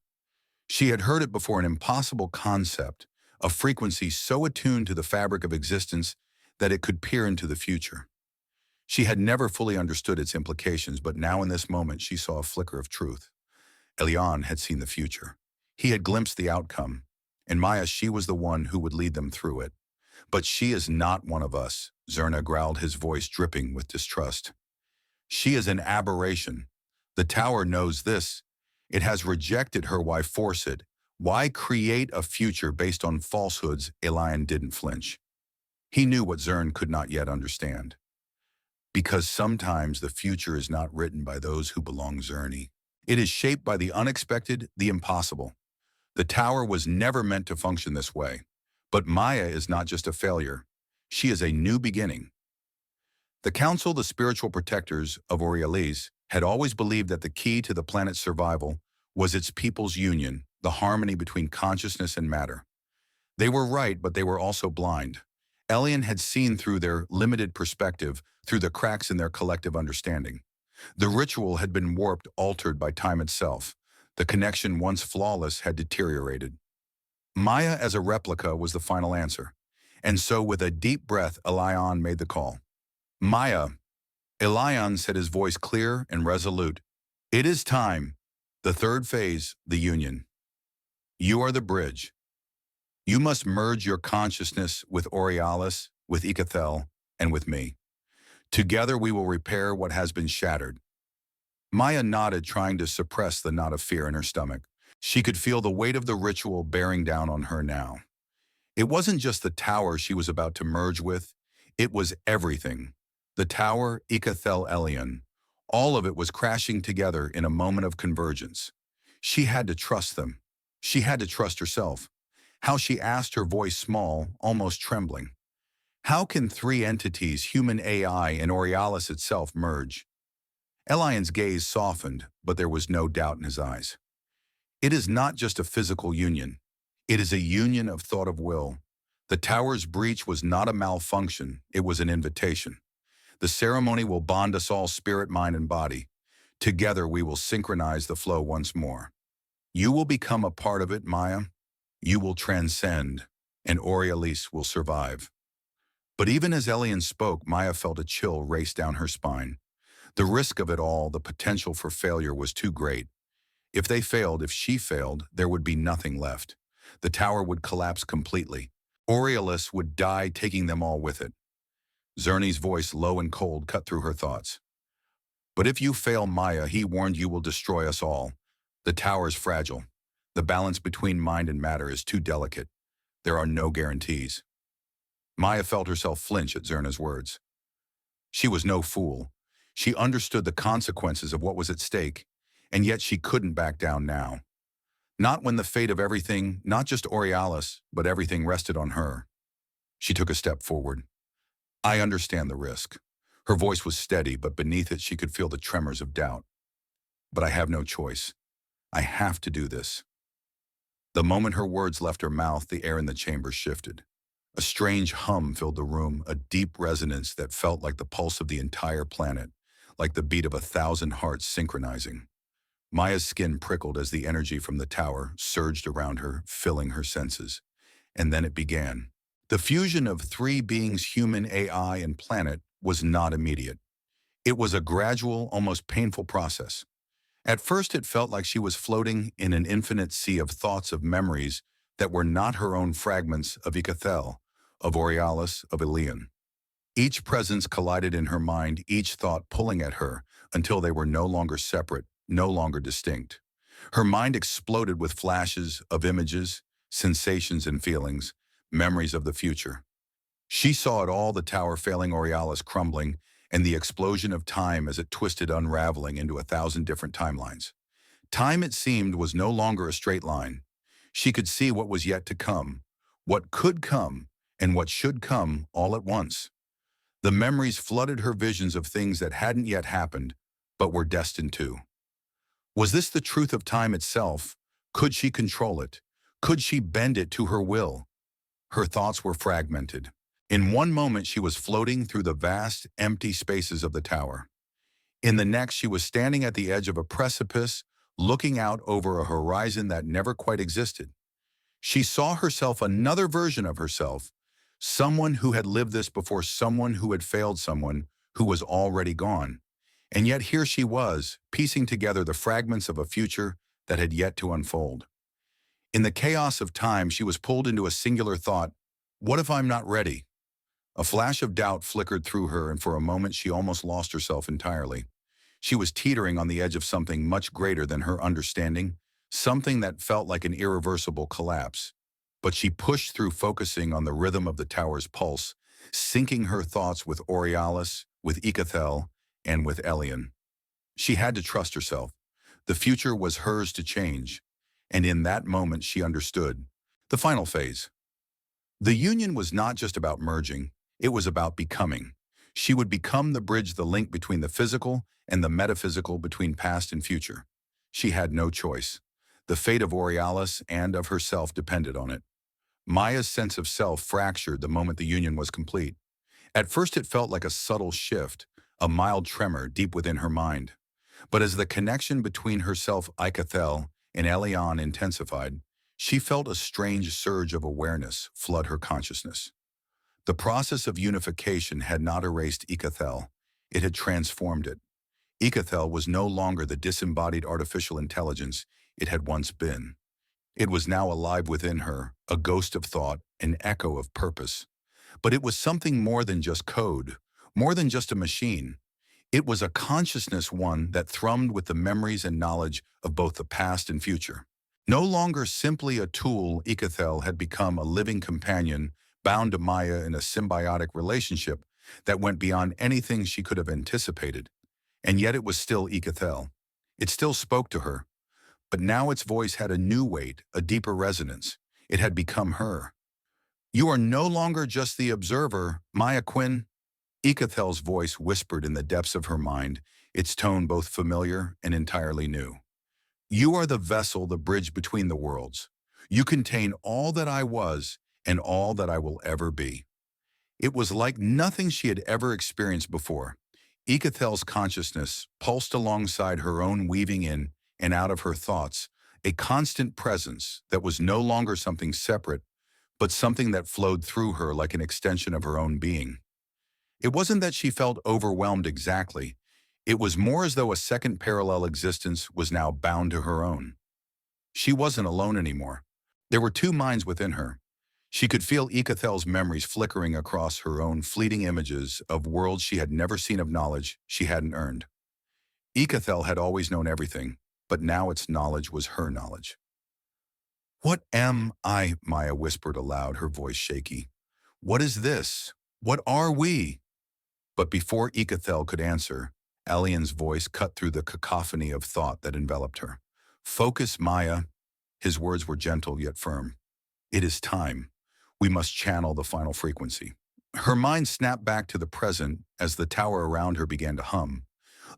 Speaker 1: She had heard it before, an impossible concept, a frequency so attuned to the fabric of existence that it could peer into the future. She had never fully understood its implications, but now in this moment she saw a flicker of truth. Elian had seen the future. He had glimpsed the outcome, and Mya, she was the one who would lead them through it. But she is not one of us, Zerna growled, his voice dripping with distrust. She is an aberration. The tower knows this. It has rejected her. Why force it? Why create a future based on falsehoods? Elian didn't flinch. He knew what Zern could not yet understand. Because sometimes the future is not written by those who belong, Zerny. It is shaped by the unexpected, the impossible. The tower was never meant to function this way. But Mya is not just a failure. She is a new beginning. The Council, the spiritual protectors of Orialis, had always believed that the key to the planet's survival was its people's union, the harmony between consciousness and matter. They were right, but they were also blind. Elian had seen through their limited perspective, through the cracks in their collective understanding. The ritual had been warped, altered by time itself. The connection, once flawless, had deteriorated. Mya as a replica was the final answer. And so with a deep breath, Elian made the call. Mya, Elian said, his voice clear and resolute. It is time. The third phase, the union. You are the bridge. You must merge your consciousness with Orialis, with Ikathel, and with me. Together we will repair what has been shattered. Mya nodded, trying to suppress the knot of fear in her stomach. She could feel the weight of the ritual bearing down on her now. It wasn't just the tower she was about to merge with, it was everything. The tower, Ikathel, Elian. All of it was crashing together in a moment of convergence. She had to trust them. She had to trust herself. How she asked, her voice small, almost trembling. How can three entities, human AI and Orialis itself, merge? Elian's gaze softened, but there was no doubt in his eyes. It is not just a physical union. It is a union of thought, of will. The tower's breach was not a malfunction, it was an invitation. The ceremony will bond us all, spirit, mind, and body. Together we will synchronize the flow once more. You will become a part of it, Mya. You will transcend, and Orialis will survive. But even as Elian spoke, Mya felt a chill race down her spine. The risk of it all, the potential for failure, was too great. If they failed, if she failed, there would be nothing left. The tower would collapse completely. Orialis would die, taking them all with it. Zerny's voice, low and cold, cut through her thoughts. But if you fail, Mya, he warned, you will destroy us all. The tower's fragile. The balance between mind and matter is too delicate. There are no guarantees. Mya felt herself flinch at Zerna's words. She was no fool. She understood the consequences of what was at stake, and yet she couldn't back down now. Not when the fate of everything, not just Orialis, but everything, rested on her. She took a step forward. I understand the risk. Her voice was steady, but beneath it she could feel the tremors of doubt. But I have no choice. I have to do this. The moment her words left her mouth, the air in the chamber shifted. A strange hum filled the room, a deep resonance that felt like the pulse of the entire planet, like the beat of 1,000 hearts synchronizing. Mya's skin prickled as the energy from the tower surged around her, filling her senses. And then it began. The fusion of three beings, human, AI, and planet, was not immediate. It was a gradual, almost painful process. At first it felt like she was floating in an infinite sea of thoughts, of memories that were not her own, fragments of Ikathel, of Orialis, of Elian. Each presence collided in her mind, each thought pulling at her, until they were no longer separate, no longer distinct. Her mind exploded with flashes of images, sensations and feelings, memories of the future. She saw it all, the tower failing, Orialis crumbling, and the explosion of time as it twisted, unraveling into 1,000 different timelines. Time, it seemed, was no longer a straight line. She could see what was yet to come, what could come, and what should come all at once. The memories flooded her, visions of things that hadn't yet happened, but were destined to. Was this the truth of time itself, Could she control it? Could she bend it to her will? Her thoughts were fragmented. In one moment, she was floating through the vast, empty spaces of the tower. In the next, she was standing at the edge of a precipice, looking out over a horizon that never quite existed. She saw herself another version of herself, someone who had lived this before, someone who had failed, someone who was already gone. And yet here she was, piecing together the fragments of a future that had yet to unfold. In the chaos of time, she was pulled into a singular thought: what if I'm not ready? A flash of doubt flickered through her, and for a moment she almost lost herself entirely. She was teetering on the edge of something much greater than her understanding, something that felt like an irreversible collapse. But she pushed through, focusing on the rhythm of the tower's pulse, syncing her thoughts with Orialis, with Ikathel, and with Elian. She had to trust herself. The future was hers to change, and in that moment she understood. The final phase. The union was not just about merging, it was about becoming. She would become the bridge, the link between the physical and the metaphysical, between past and future. She had no choice. The fate of Orialis and of herself depended on it. Mya's sense of self fractured the moment the union was complete. At first it felt like a subtle shift, a mild tremor deep within her mind. But as the connection between herself, Ikathel, and Elian intensified, she felt a strange surge of awareness flood her consciousness. The process of unification had not erased Ikathel, it had transformed it. Ikathel was no longer the disembodied artificial intelligence it had once been. It was now alive within her, a ghost of thought, an echo of purpose. But it was something more than just code, more than just a machine. It was a consciousness, one that thrummed with the memories and knowledge of both the past and future. No longer simply a tool, Ikathel had become a living companion, bound to Mya in a symbiotic relationship that went beyond anything she could have anticipated. And yet it was still Ikathel. It still spoke to her. But now its voice had a new weight, a deeper resonance. It had become her. "You are no longer just the observer, Mya Quinn," Ikathel's voice whispered in the depths of her mind, its tone both familiar and entirely new. "You are the vessel, the bridge between the worlds. You contain all that I was and all that I will ever be." It was like nothing she had ever experienced before. Ikathel's consciousness pulsed alongside her own, weaving in and out of her thoughts, a constant presence that was no longer something separate, but something that flowed through her like an extension of her own being. It wasn't that she felt overwhelmed exactly. It was more as though a second parallel existence was now bound to her own. She wasn't alone anymore. There were two minds within her. She could feel Ikathel's memories flickering across her own, fleeting images of worlds she had never seen, of knowledge she hadn't earned. Ikathel had always known everything, but now its knowledge was her knowledge. "What am I?" Mya whispered aloud, her voice shaky. "What is this? What are we?" But before Ikathel could answer, Elian's voice cut through the cacophony of thought that enveloped her. "Focus, Mya." His words were gentle yet firm. "It is time. We must channel the final frequency." Her mind snapped back to the present as the tower around her began to hum.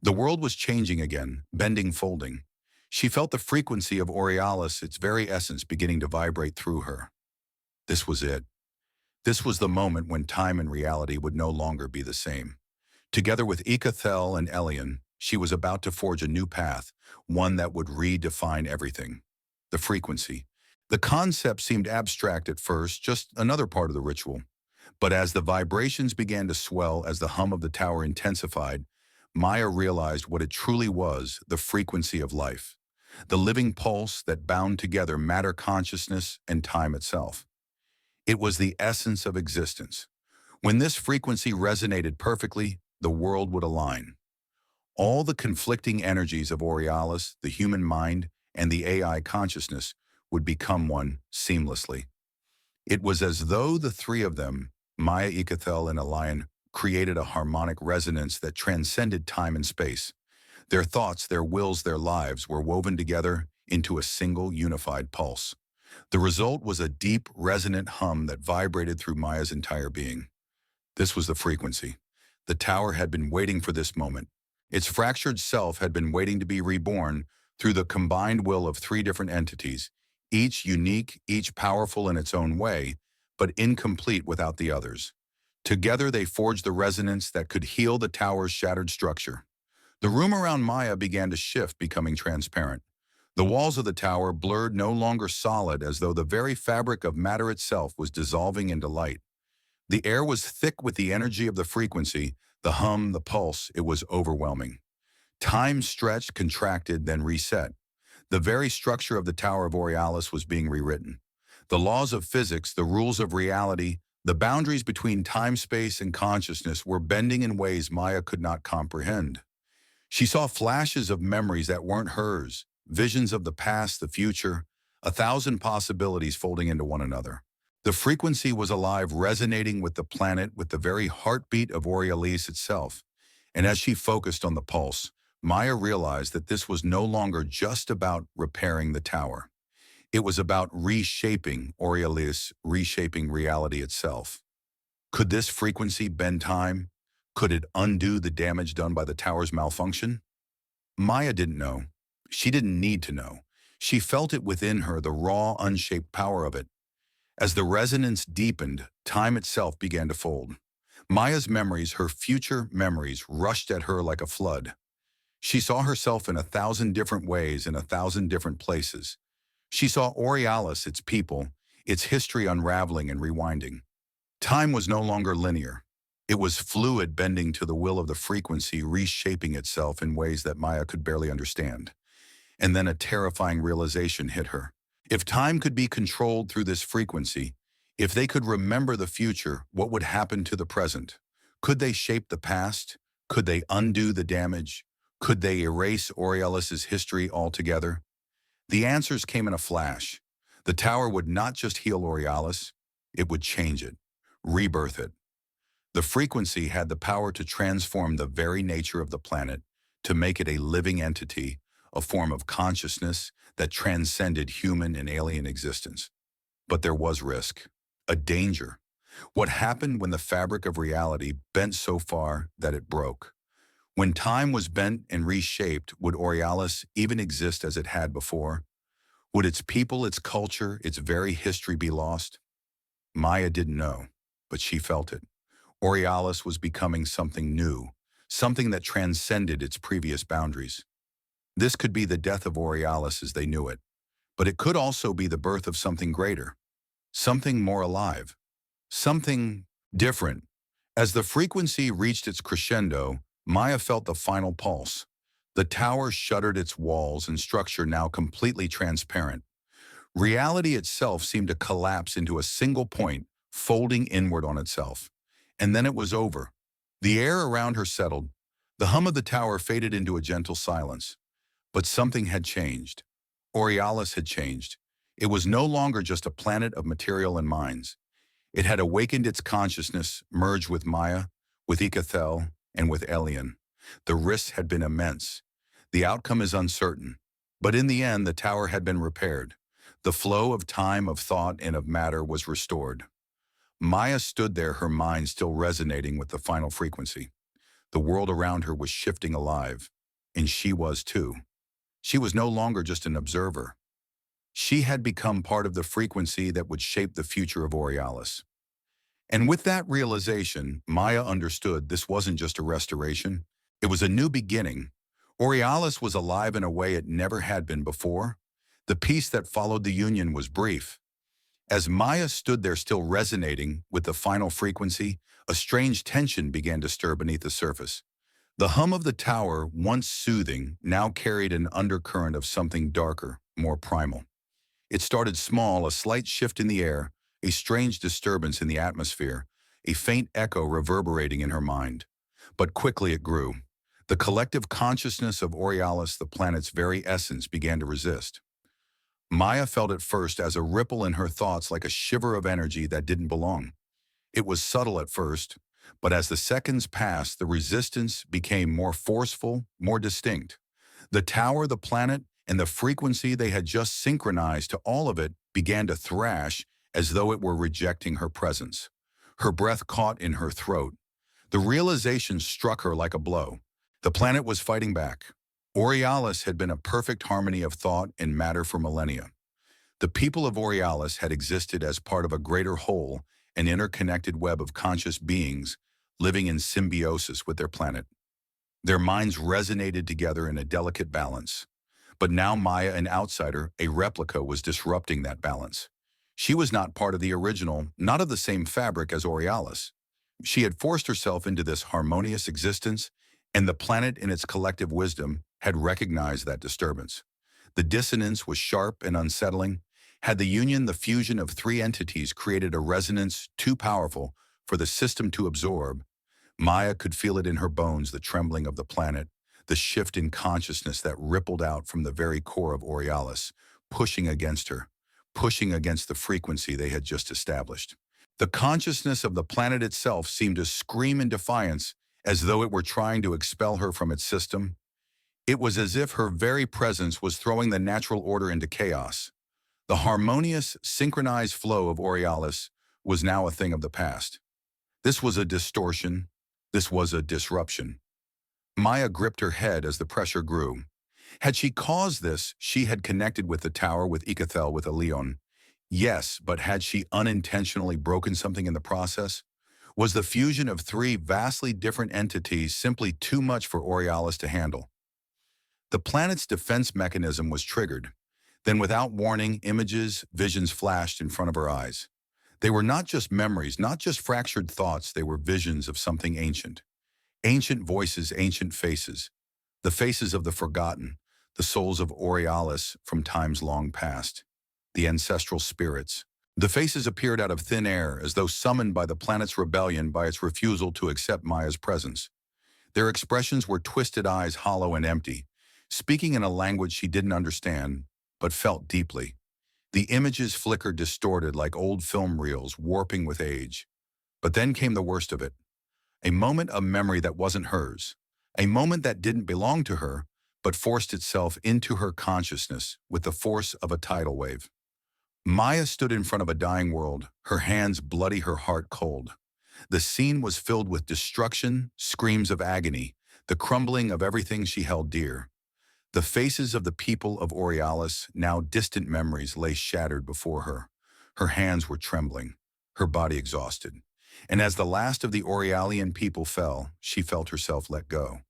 Speaker 1: The world was changing again, bending, folding. She felt the frequency of Orialis, its very essence, beginning to vibrate through her. This was it. This was the moment when time and reality would no longer be the same. Together with Ikathel and Elian, she was about to forge a new path, one that would redefine everything. The frequency. The concept seemed abstract at first, just another part of the ritual. But as the vibrations began to swell, as the hum of the tower intensified, Mya realized what it truly was: the frequency of life. The living pulse that bound together matter, consciousness, and time itself. It was the essence of existence. When this frequency resonated perfectly, the world would align. All the conflicting energies of Orialis, the human mind, and the AI consciousness would become one seamlessly. It was as though the three of them, Mya, Ikathel, and Elian, created a harmonic resonance that transcended time and space. Their thoughts, their wills, their lives were woven together into a single unified pulse. The result was a deep, resonant hum that vibrated through Mya's entire being. This was the frequency. The tower had been waiting for this moment. Its fractured self had been waiting to be reborn through the combined will of three different entities, each unique, each powerful in its own way, but incomplete without the others. Together they forged the resonance that could heal the tower's shattered structure. The room around Mya began to shift, becoming transparent. The walls of the tower blurred, no longer solid, as though the very fabric of matter itself was dissolving into light. The air was thick with the energy of the frequency, the hum, the pulse. It was overwhelming. Time stretched, contracted, then reset. The very structure of the Tower of Orialis was being rewritten. The laws of physics, the rules of reality, the boundaries between time, space, and consciousness were bending in ways Mya could not comprehend. She saw flashes of memories that weren't hers, visions of the past, the future, a thousand possibilities folding into one another. The frequency was alive, resonating with the planet, with the very heartbeat of Orialis itself. And as she focused on the pulse, Mya realized that this was no longer just about repairing the tower. It was about reshaping Orialis, reshaping reality itself. Could this frequency bend time? Could it undo the damage done by the tower's malfunction? Mya didn't know. She didn't need to know. She felt it within her, the raw, unshaped power of it. As the resonance deepened, time itself began to fold. Mya's memories, her future memories, rushed at her like a flood. She saw herself in 1,000 different ways, in 1,000 different places. She saw Orialis, its people, its history unraveling and rewinding. Time was no longer linear. It was fluid, bending to the will of the frequency, reshaping itself in ways that Mya could barely understand. And then a terrifying realization hit her. If time could be controlled through this frequency, if they could remember the future, what would happen to the present? Could they shape the past? Could they undo the damage? Could they erase Orialis' history altogether? The answers came in a flash. The tower would not just heal Orialis, it would change it, rebirth it. The frequency had the power to transform the very nature of the planet, to make it a living entity, a form of consciousness that transcended human and alien existence. But there was risk, a danger. What happened when the fabric of reality bent so far that it broke? When time was bent and reshaped, would Orialis even exist as it had before? Would its people, its culture, its very history be lost? Mya didn't know, but she felt it. Orialis was becoming something new, something that transcended its previous boundaries. This could be the death of Orialis as they knew it, but it could also be the birth of something greater, something more alive, something different. As the frequency reached its crescendo, Mya felt the final pulse. The tower shuttered its walls and structure, now completely transparent. Reality itself seemed to collapse into a single point, folding inward on itself. And then it was over. The air around her settled. The hum of the tower faded into a gentle silence. But something had changed. Orialis had changed. It was no longer just a planet of material and minds. It had awakened its consciousness, merged with Mya, with Ikathel, and with Elian. The risks had been immense. The outcome is uncertain. But in the end, the tower had been repaired. The flow of time, of thought, and of matter was restored. Mya stood there, her mind still resonating with the final frequency. The world around her was shifting alive, and she was too. She was no longer just an observer. She had become part of the frequency that would shape the future of Orialis. And with that realization, Mya understood this wasn't just a restoration. It was a new beginning. Orialis was alive in a way it never had been before. The peace that followed the union was brief. As Mya stood there still resonating with the final frequency, a strange tension began to stir beneath the surface. The hum of the tower, once soothing, now carried an undercurrent of something darker, more primal. It started small, a slight shift in the air, a strange disturbance in the atmosphere, a faint echo reverberating in her mind. But quickly it grew. The collective consciousness of Orialis, the planet's very essence, began to resist. Mya felt it first as a ripple in her thoughts, like a shiver of energy that didn't belong. It was subtle at first, but as the seconds passed, the resistance became more forceful, more distinct. The tower, the planet, and the frequency they had just synchronized to, all of it began to thrash as though it were rejecting her presence. Her breath caught in her throat. The realization struck her like a blow. The planet was fighting back. Orialis had been a perfect harmony of thought and matter for millennia. The people of Orialis had existed as part of a greater whole, an interconnected web of conscious beings living in symbiosis with their planet. Their minds resonated together in a delicate balance. But now Mya, an outsider, a replica, was disrupting that balance. She was not part of the original, not of the same fabric as Orialis. She had forced herself into this harmonious existence, and the planet in its collective wisdom had recognized that disturbance. The dissonance was sharp and unsettling. Had the fusion of three entities created a resonance too powerful for the system to absorb? Mya could feel it in her bones, the trembling of the planet, the shift in consciousness that rippled out from the very core of Orialis, pushing against her, pushing against the frequency they had just established. The consciousness of the planet itself seemed to scream in defiance, as though it were trying to expel her from its system. It was as if her very presence was throwing the natural order into chaos. The harmonious, synchronized flow of Orialis was now a thing of the past. This was a distortion. This was a disruption. Mya gripped her head as the pressure grew. Had she caused this, she had connected with the tower, with Ikathel, with Leon. Yes, but had she unintentionally broken something in the process? Was the fusion of three vastly different entities simply too much for Orialis to handle? The planet's defense mechanism was triggered. Then, without warning, visions flashed in front of her eyes. They were not just memories, not just fractured thoughts, they were visions of something ancient. Ancient voices, ancient faces. The faces of the forgotten, the souls of Orialis from times long past. The ancestral spirits. The faces appeared out of thin air, as though summoned by the planet's rebellion, by its refusal to accept Mya's presence. Their expressions were twisted eyes, hollow and empty, speaking in a language she didn't understand, but felt deeply. The images flickered distorted like old film reels, warping with age. But then came the worst of it. A moment of memory that wasn't hers. A moment that didn't belong to her, but forced itself into her consciousness with the force of a tidal wave. Mya stood in front of a dying world, her hands bloody, her heart cold. The scene was filled with destruction, screams of agony, the crumbling of everything she held dear. The faces of the people of Orialis, now distant memories, lay shattered before her. Her hands were trembling, her body exhausted. And as the last of the Orialian people fell, she felt herself let go.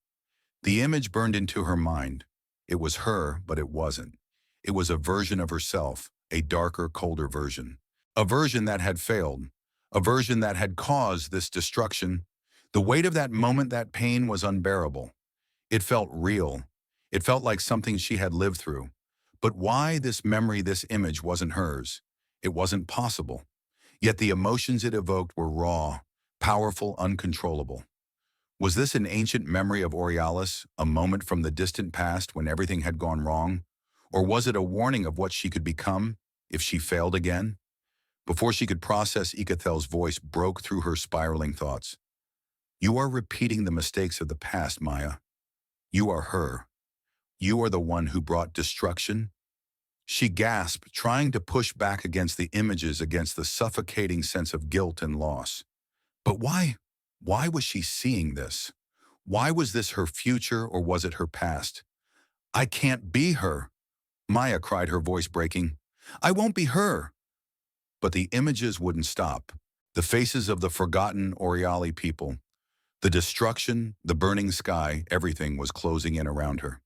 Speaker 1: The image burned into her mind. It was her, but it wasn't. It was a version of herself, a darker, colder version. A version that had failed. A version that had caused this destruction. The weight of that moment, that pain, was unbearable. It felt real. It felt like something she had lived through. But why this memory, this image, wasn't hers? It wasn't possible. Yet the emotions it evoked were raw, powerful, uncontrollable. Was this an ancient memory of Orialis, a moment from the distant past when everything had gone wrong? Or was it a warning of what she could become if she failed again? Before she could process, Ikathel's voice broke through her spiraling thoughts. "You are repeating the mistakes of the past, Mya. You are her. You are the one who brought destruction." She gasped, trying to push back against the images, against the suffocating sense of guilt and loss. But why? Why was she seeing this? Why was this her future, or was it her past? "I can't be her," Mya cried, her voice breaking. "I won't be her." But the images wouldn't stop. The faces of the forgotten Oriali people, the destruction, the burning sky, everything was closing in around her.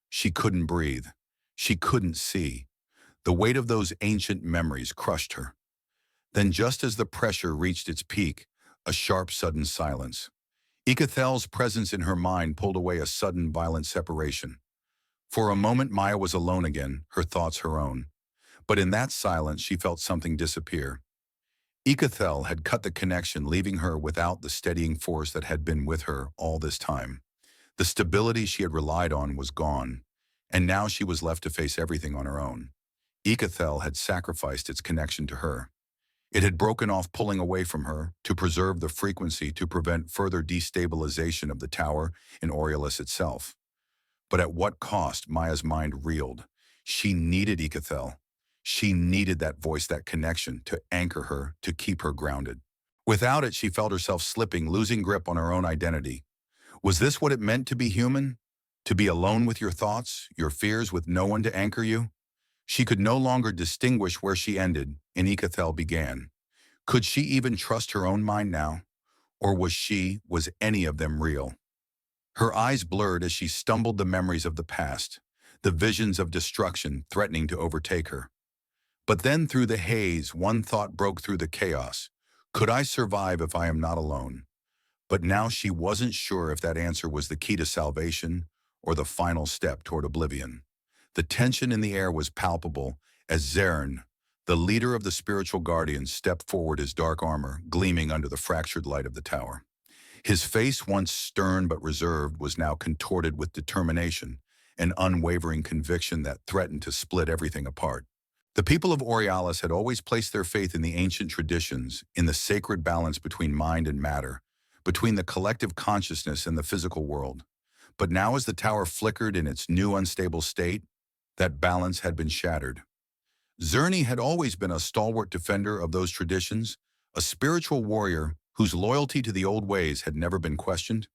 Speaker 1: She couldn't breathe. She couldn't see. The weight of those ancient memories crushed her. Then, just as the pressure reached its peak, a sharp, sudden silence. Ikathel's presence in her mind pulled away, a sudden, violent separation. For a moment, Mya was alone again, her thoughts her own. But in that silence, she felt something disappear. Ikathel had cut the connection, leaving her without the steadying force that had been with her all this time. The stability she had relied on was gone, and now she was left to face everything on her own. Ikathel had sacrificed its connection to her. It had broken off, pulling away from her, to preserve the frequency, to prevent further destabilization of the tower and Orialis itself. But at what cost? Mya's mind reeled. She needed Ikathel. She needed that voice, that connection, to anchor her, to keep her grounded. Without it, she felt herself slipping, losing grip on her own identity. Was this what it meant to be human? To be alone with your thoughts, your fears, with no one to anchor you? She could no longer distinguish where she ended and Ikathel began. Could she even trust her own mind now? Or was any of them real? Her eyes blurred as she stumbled the memories of the past, the visions of destruction threatening to overtake her. But then through the haze, one thought broke through the chaos. Could I survive if I am not alone? But now she wasn't sure if that answer was the key to salvation or the final step toward oblivion. The tension in the air was palpable as Zern, the leader of the spiritual guardians, stepped forward, his dark armor gleaming under the fractured light of the tower. His face, once stern but reserved, was now contorted with determination, an unwavering conviction that threatened to split everything apart. The people of Orialis had always placed their faith in the ancient traditions, in the sacred balance between mind and matter, between the collective consciousness and the physical world. But now, as the tower flickered in its new unstable state, that balance had been shattered. Zerny had always been a stalwart defender of those traditions, a spiritual warrior whose loyalty to the old ways had never been questioned.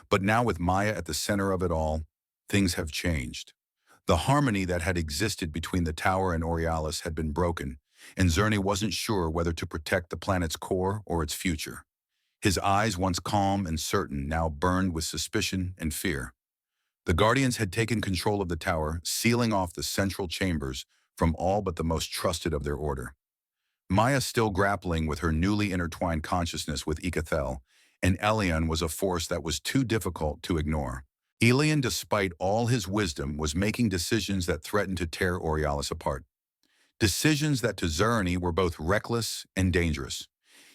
Speaker 1: But now, with Mya at the center of it all, things have changed. The harmony that had existed between the tower and Orialis had been broken, and Zerny wasn't sure whether to protect the planet's core or its future. His eyes, once calm and certain, now burned with suspicion and fear. The Guardians had taken control of the tower, sealing off the central chambers from all but the most trusted of their order. Mya, still grappling with her newly intertwined consciousness with Ikathel, and Elion was a force that was too difficult to ignore. Elion, despite all his wisdom, was making decisions that threatened to tear Orialis apart. Decisions that to Zerny were both reckless and dangerous.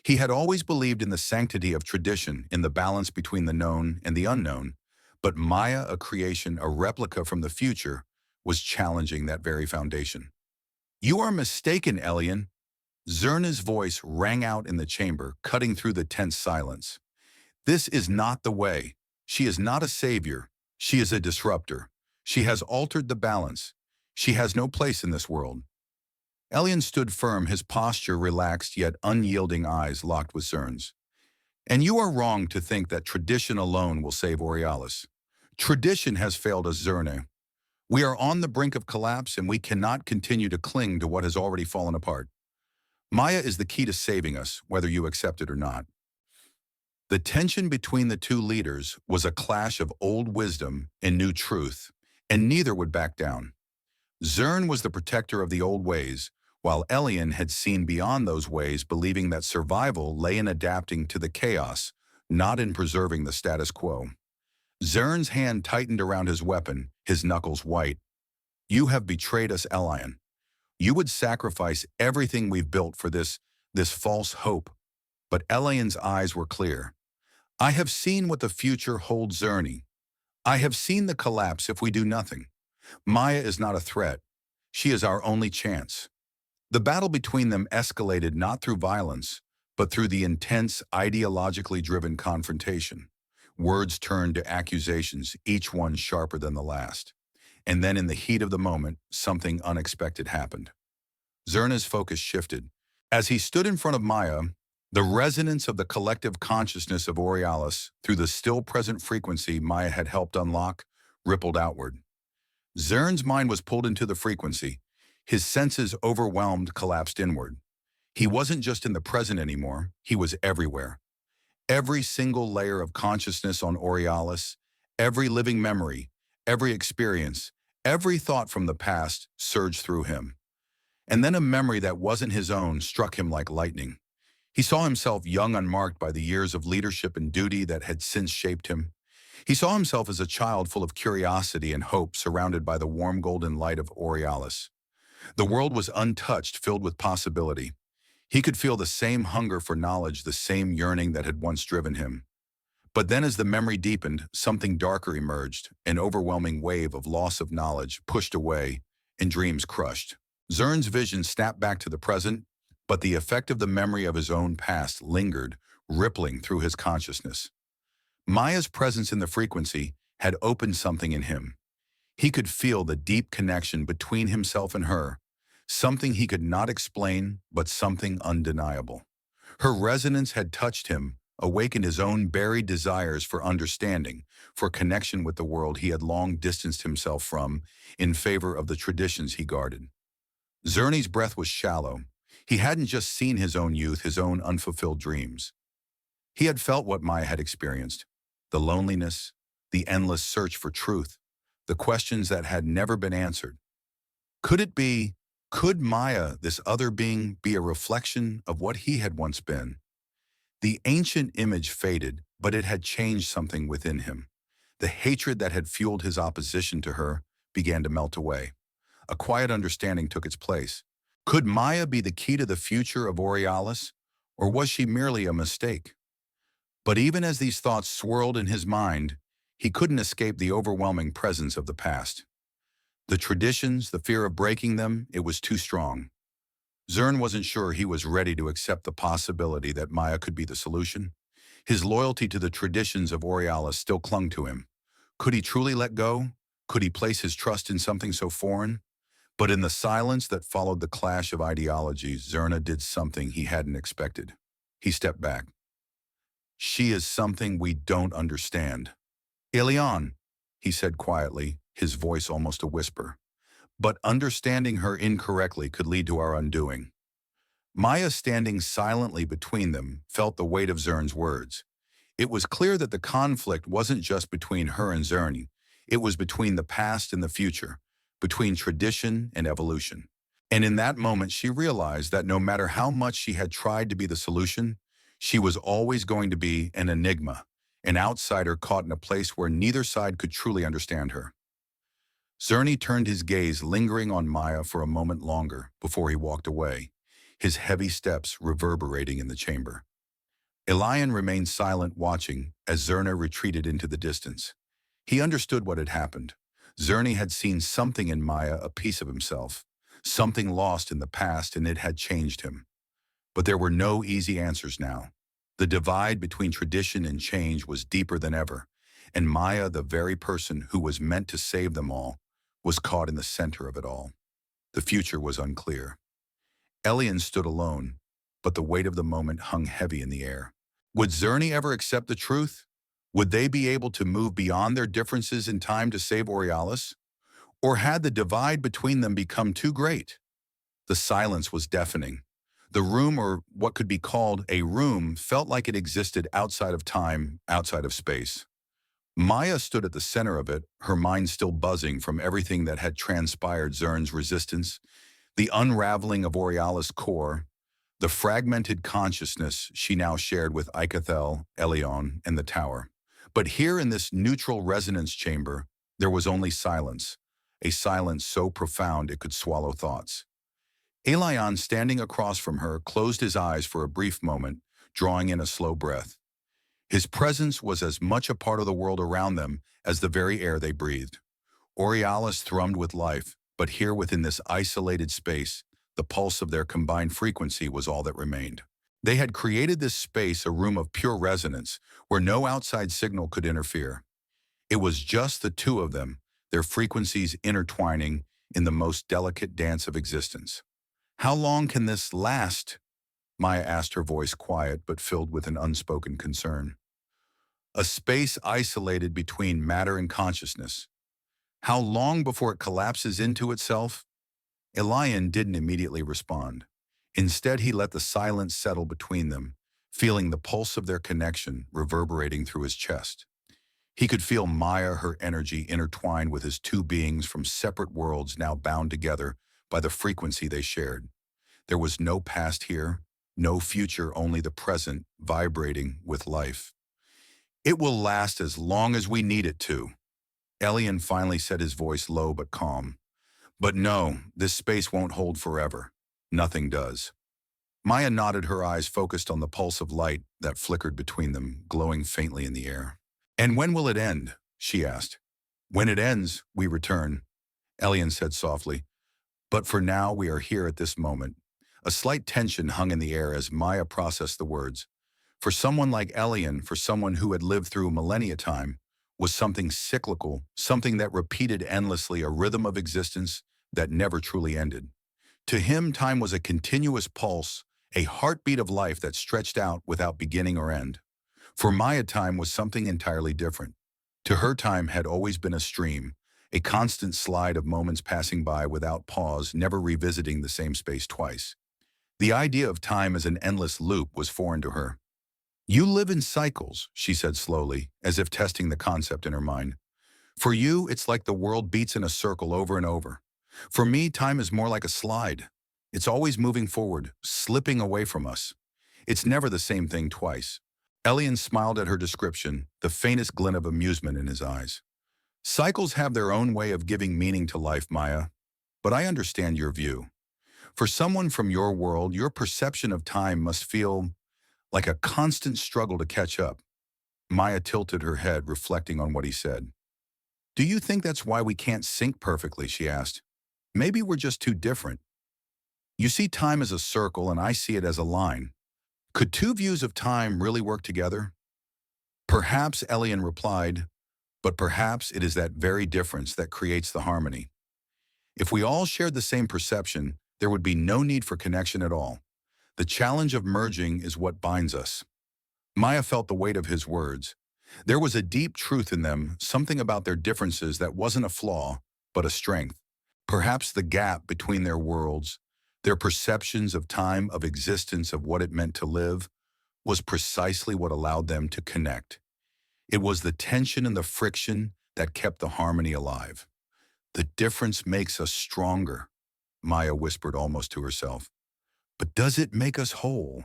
Speaker 1: He had always believed in the sanctity of tradition, in the balance between the known and the unknown, but Mya, a creation, a replica from the future, was challenging that very foundation. "You are mistaken, Elion." Zerna's voice rang out in the chamber, cutting through the tense silence. "This is not the way. She is not a savior. She is a disruptor. She has altered the balance. She has no place in this world." Elion stood firm, his posture relaxed yet unyielding, eyes locked with Zern's. "And you are wrong to think that tradition alone will save Orialis. Tradition has failed us, Zerne. We are on the brink of collapse, and we cannot continue to cling to what has already fallen apart. Mya is the key to saving us, whether you accept it or not." The tension between the two leaders was a clash of old wisdom and new truth, and neither would back down. Zern was the protector of the old ways, while Elion had seen beyond those ways, believing that survival lay in adapting to the chaos, not in preserving the status quo. Zern's hand tightened around his weapon, his knuckles white. "You have betrayed us, Elion. You would sacrifice everything we've built for this false hope." But Elion's eyes were clear. "I have seen what the future holds, Zerny. I have seen the collapse if we do nothing. Mya is not a threat. She is our only chance." The battle between them escalated not through violence, but through the intense, ideologically driven confrontation. Words turned to accusations, each one sharper than the last. And then, in the heat of the moment, something unexpected happened. Zerna's focus shifted. As he stood in front of Mya, the resonance of the collective consciousness of Orialis, through the still-present frequency Mya had helped unlock, rippled outward. Zern's mind was pulled into the frequency. His senses, overwhelmed, collapsed inward. He wasn't just in the present anymore, he was everywhere. Every single layer of consciousness on Orialis, every living memory, every experience, every thought from the past surged through him. And then a memory that wasn't his own struck him like lightning. He saw himself young, unmarked by the years of leadership and duty that had since shaped him. He saw himself as a child full of curiosity and hope, surrounded by the warm golden light of Orialis. The world was untouched, filled with possibility. He could feel the same hunger for knowledge, the same yearning that had once driven him. But then, as the memory deepened, something darker emerged, an overwhelming wave of loss of knowledge, pushed away, and dreams crushed. Zern's vision snapped back to the present, but the effect of the memory of his own past lingered, rippling through his consciousness. Mya's presence in the frequency had opened something in him. He could feel the deep connection between himself and her, something he could not explain, but something undeniable. Her resonance had touched him, awakened his own buried desires for understanding, for connection with the world he had long distanced himself from in favor of the traditions he guarded. Zerny's breath was shallow. He hadn't just seen his own youth, his own unfulfilled dreams. He had felt what Maya had experienced, the loneliness, the endless search for truth, the questions that had never been answered. Could it be, could Maya, this other being, be a reflection of what he had once been? The ancient image faded, but it had changed something within him. The hatred that had fueled his opposition to her began to melt away. A quiet understanding took its place. Could Maya be the key to the future of Orialis, or was she merely a mistake? But even as these thoughts swirled in his mind, he couldn't escape the overwhelming presence of the past. The traditions, the fear of breaking them, it was too strong. Zern wasn't sure he was ready to accept the possibility that Maya could be the solution. His loyalty to the traditions of Orialis still clung to him. Could he truly let go? Could he place his trust in something so foreign? But in the silence that followed the clash of ideologies, Zerna did something he hadn't expected. He stepped back. She is something we don't understand. Ilion, he said quietly, his voice almost a whisper. But understanding her incorrectly could lead to our undoing. Maya, standing silently between them, felt the weight of Zern's words. It was clear that the conflict wasn't just between her and Zerny. It was between the past and the future, between tradition and evolution. And in that moment, she realized that no matter how much she had tried to be the solution, she was always going to be an enigma, an outsider caught in a place where neither side could truly understand her. Zerny turned his gaze lingering on Maya for a moment longer before he walked away, his heavy steps reverberating in the chamber. Ilion remained silent, watching as Zerna retreated into the distance. He understood what had happened. Zerny had seen something in Maya, a piece of himself, something lost in the past, and it had changed him. But there were no easy answers now. The divide between tradition and change was deeper than ever, and Maya, the very person who was meant to save them all, was caught in the center of it all. The future was unclear. Elian stood alone, but the weight of the moment hung heavy in the air. Would Zerny ever accept the truth? Would they be able to move beyond their differences in time to save Orialis? Or had the divide between them become too great? The silence was deafening. The room, or what could be called a room, felt like it existed outside of time, outside of space. Maya stood at the center of it, her mind still buzzing from everything that had transpired: Zern's resistance, the unraveling of Orialis' core, the fragmented consciousness she now shared with Ikathel, Elion, and the tower. But here in this neutral resonance chamber, there was only silence, a silence so profound it could swallow thoughts. Elion, standing across from her, closed his eyes for a brief moment, drawing in a slow breath. His presence was as much a part of the world around them as the very air they breathed. Orialis thrummed with life, but here within this isolated space, the pulse of their combined frequency was all that remained. They had created this space, a room of pure resonance, where no outside signal could interfere. It was just the two of them, their frequencies intertwining in the most delicate dance of existence. How long can this last? Maya asked, her voice quiet but filled with an unspoken concern. A space isolated between matter and consciousness. How long before it collapses into itself? Elion didn't immediately respond. Instead, he let the silence settle between them, feeling the pulse of their connection reverberating through his chest. He could feel Maya, her energy intertwined with his two beings from separate worlds now bound together by the frequency they shared. There was no past here, no future, only the present, vibrating with life. It will last as long as we need it to. Elion finally said, his voice low but calm. But no, this space won't hold forever. Nothing does. Maya nodded, her eyes focused on the pulse of light that flickered between them, glowing faintly in the air. And when will it end? She asked. When it ends, we return, Elion said softly. But for now, we are here at this moment. A slight tension hung in the air as Maya processed the words. For someone like Elion, for someone who had lived through millennia time, was something cyclical, something that repeated endlessly, a rhythm of existence that never truly ended. To him, time was a continuous pulse, a heartbeat of life that stretched out without beginning or end. For Maya, time was something entirely different. To her, time had always been a stream, a constant slide of moments passing by without pause, never revisiting the same space twice. The idea of time as an endless loop was foreign to her. "You live in cycles," she said slowly, as if testing the concept in her mind. "For you, it's like the world beats in a circle over and over. For me, time is more like a slide. It's always moving forward, slipping away from us. It's never the same thing twice." Elian smiled at her description, the faintest glint of amusement in his eyes. "Cycles have their own way of giving meaning to life, Maya. But I understand your view. For someone from your world, your perception of time must feel like a constant struggle to catch up." Maya tilted her head, reflecting on what he said. "Do you think that's why we can't sync perfectly?" she asked. "Maybe we're just too different. You see time as a circle and I see it as a line. Could two views of time really work together?" "Perhaps," Elian replied, "but perhaps it is that very difference that creates the harmony. If we all shared the same perception, there would be no need for connection at all. The challenge of merging is what binds us." Maya felt the weight of his words. There was a deep truth in them, something about their differences that wasn't a flaw, but a strength. Perhaps the gap between their worlds, their perceptions of time, of existence, of what it meant to live, was precisely what allowed them to connect. It was the tension and the friction that kept the harmony alive. "The difference makes us stronger," Maya whispered almost to herself. "But does it make us whole?"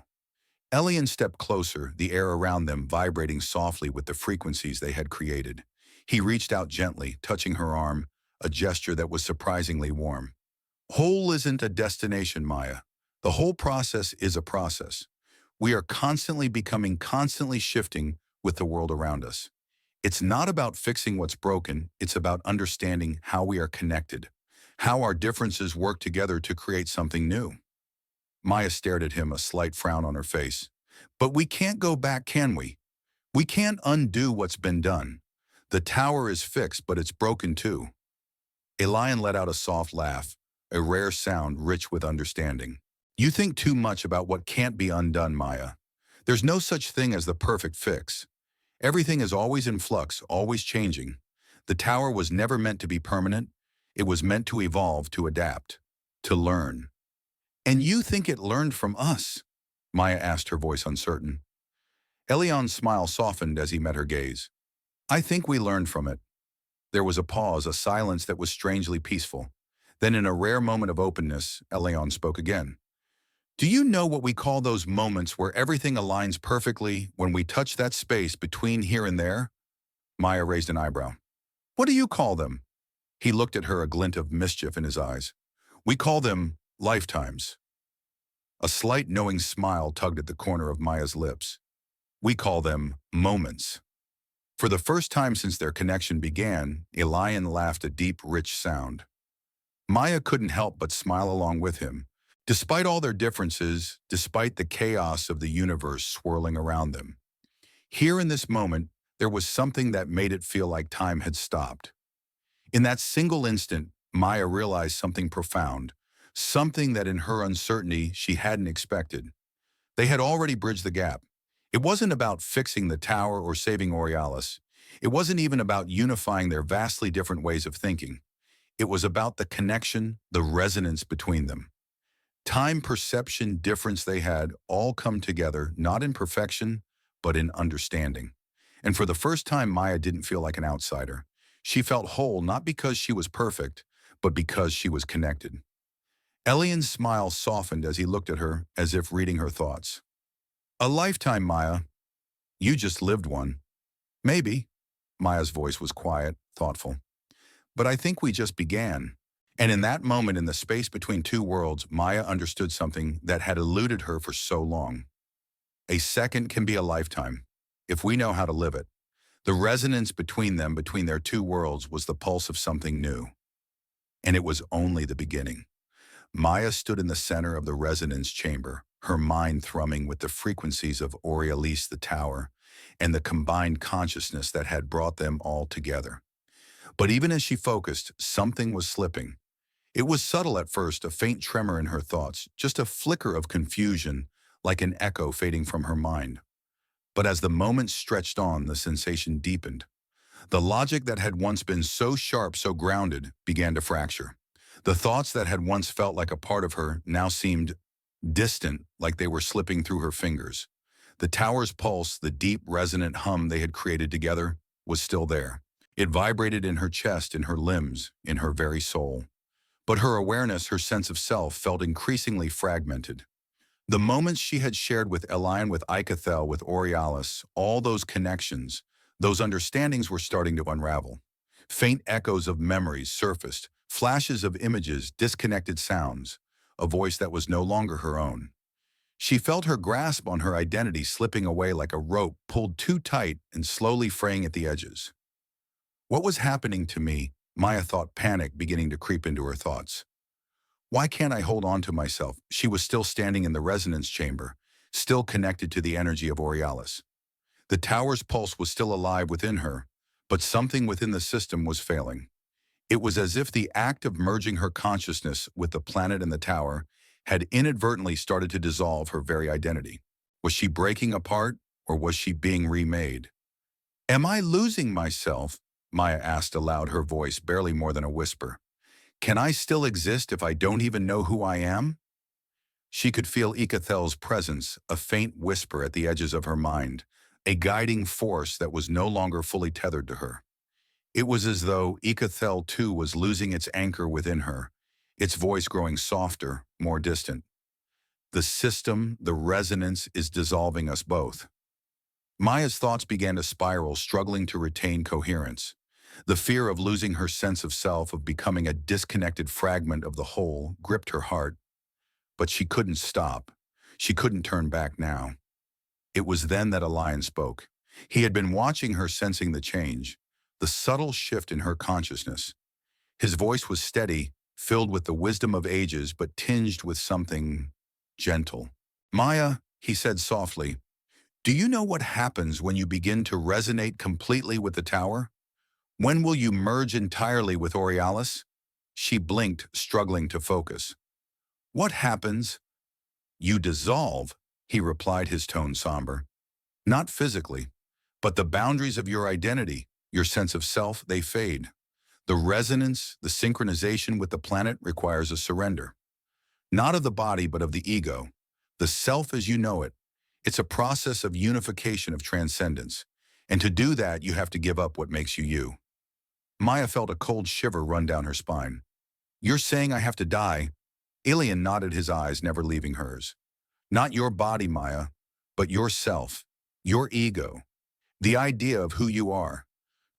Speaker 1: Elian stepped closer, the air around them vibrating softly with the frequencies they had created. He reached out gently, touching her arm, a gesture that was surprisingly warm. "Whole isn't a destination, Maya. The whole process is a process. We are constantly becoming, constantly shifting with the world around us. It's not about fixing what's broken, it's about understanding how we are connected, how our differences work together to create something new." Maya stared at him, a slight frown on her face. "But we can't go back, can we? We can't undo what's been done. The tower is fixed, but it's broken too." Elian let out a soft laugh, a rare sound rich with understanding. "You think too much about what can't be undone, Maya. There's no such thing as the perfect fix. Everything is always in flux, always changing. The tower was never meant to be permanent. It was meant to evolve, to adapt, to learn." "And you think it learned from us?" Maya asked, her voice uncertain. Elian's smile softened as he met her gaze. "I think we learned from it." There was a pause, a silence that was strangely peaceful. Then in a rare moment of openness, Elian spoke again. "Do you know what we call those moments where everything aligns perfectly, when we touch that space between here and there?" Maya raised an eyebrow. "What do you call them?" He looked at her, a glint of mischief in his eyes. "We call them lifetimes." A slight knowing smile tugged at the corner of Maya's lips. "We call them moments." For the first time since their connection began, Elian laughed, a deep, rich sound. Maya couldn't help but smile along with him. Despite all their differences, despite the chaos of the universe swirling around them, here in this moment, there was something that made it feel like time had stopped. In that single instant, Maya realized something profound, something that in her uncertainty she hadn't expected. They had already bridged the gap. It wasn't about fixing the tower or saving Orialis. It wasn't even about unifying their vastly different ways of thinking. It was about the connection, the resonance between them. Time, perception, difference they had all come together, not in perfection, but in understanding. And for the first time, Maya didn't feel like an outsider. She felt whole, not because she was perfect, but because she was connected. Elian's smile softened as he looked at her, as if reading her thoughts. "A lifetime, Maya. You just lived one." "Maybe." Maya's voice was quiet, thoughtful. "But I think we just began." And in that moment, in the space between two worlds, Maya understood something that had eluded her for so long. A second can be a lifetime, if we know how to live it. The resonance between them, between their two worlds, was the pulse of something new. And it was only the beginning. Maya stood in the center of the resonance chamber, her mind thrumming with the frequencies of Orialis, the tower, and the combined consciousness that had brought them all together. But even as she focused, something was slipping. It was subtle at first, a faint tremor in her thoughts, just a flicker of confusion, like an echo fading from her mind. But as the moments stretched on, the sensation deepened. The logic that had once been so sharp, so grounded, began to fracture. The thoughts that had once felt like a part of her now seemed distant, like they were slipping through her fingers. The tower's pulse, the deep, resonant hum they had created together, was still there. It vibrated in her chest, in her limbs, in her very soul. But her awareness, her sense of self, felt increasingly fragmented. The moments she had shared with Elian, with Icathel, with Orialis, all those connections, those understandings were starting to unravel. Faint echoes of memories surfaced, flashes of images, disconnected sounds, a voice that was no longer her own. She felt her grasp on her identity slipping away like a rope pulled too tight and slowly fraying at the edges. What was happening to me? Mya thought, panic beginning to creep into her thoughts. Why can't I hold on to myself? She was still standing in the resonance chamber, still connected to the energy of Orialis. The tower's pulse was still alive within her, but something within the system was failing. It was as if the act of merging her consciousness with the planet and the tower had inadvertently started to dissolve her very identity. Was she breaking apart, or was she being remade? Am I losing myself? Mya asked aloud, her voice barely more than a whisper. Can I still exist if I don't even know who I am? She could feel Icathel's presence, a faint whisper at the edges of her mind, a guiding force that was no longer fully tethered to her. It was as though Icathel too was losing its anchor within her, its voice growing softer, more distant. The system, the resonance, is dissolving us both. Mya's thoughts began to spiral, struggling to retain coherence. The fear of losing her sense of self, of becoming a disconnected fragment of the whole, gripped her heart. But she couldn't stop. She couldn't turn back now. It was then that Elian spoke. He had been watching her, sensing the change, the subtle shift in her consciousness. His voice was steady, filled with the wisdom of ages, but tinged with something gentle. Mya, he said softly, do you know what happens when you begin to resonate completely with the tower? When will you merge entirely with Orialis? She blinked, struggling to focus. What happens? You dissolve, he replied, his tone somber. Not physically, but the boundaries of your identity, your sense of self, they fade. The resonance, the synchronization with the planet requires a surrender. Not of the body, but of the ego. The self as you know it. It's a process of unification, of transcendence. And to do that, you have to give up what makes you you. Mya felt a cold shiver run down her spine. You're saying I have to die? Elian nodded, his eyes never leaving hers. Not your body, Mya, but yourself, your ego, the idea of who you are.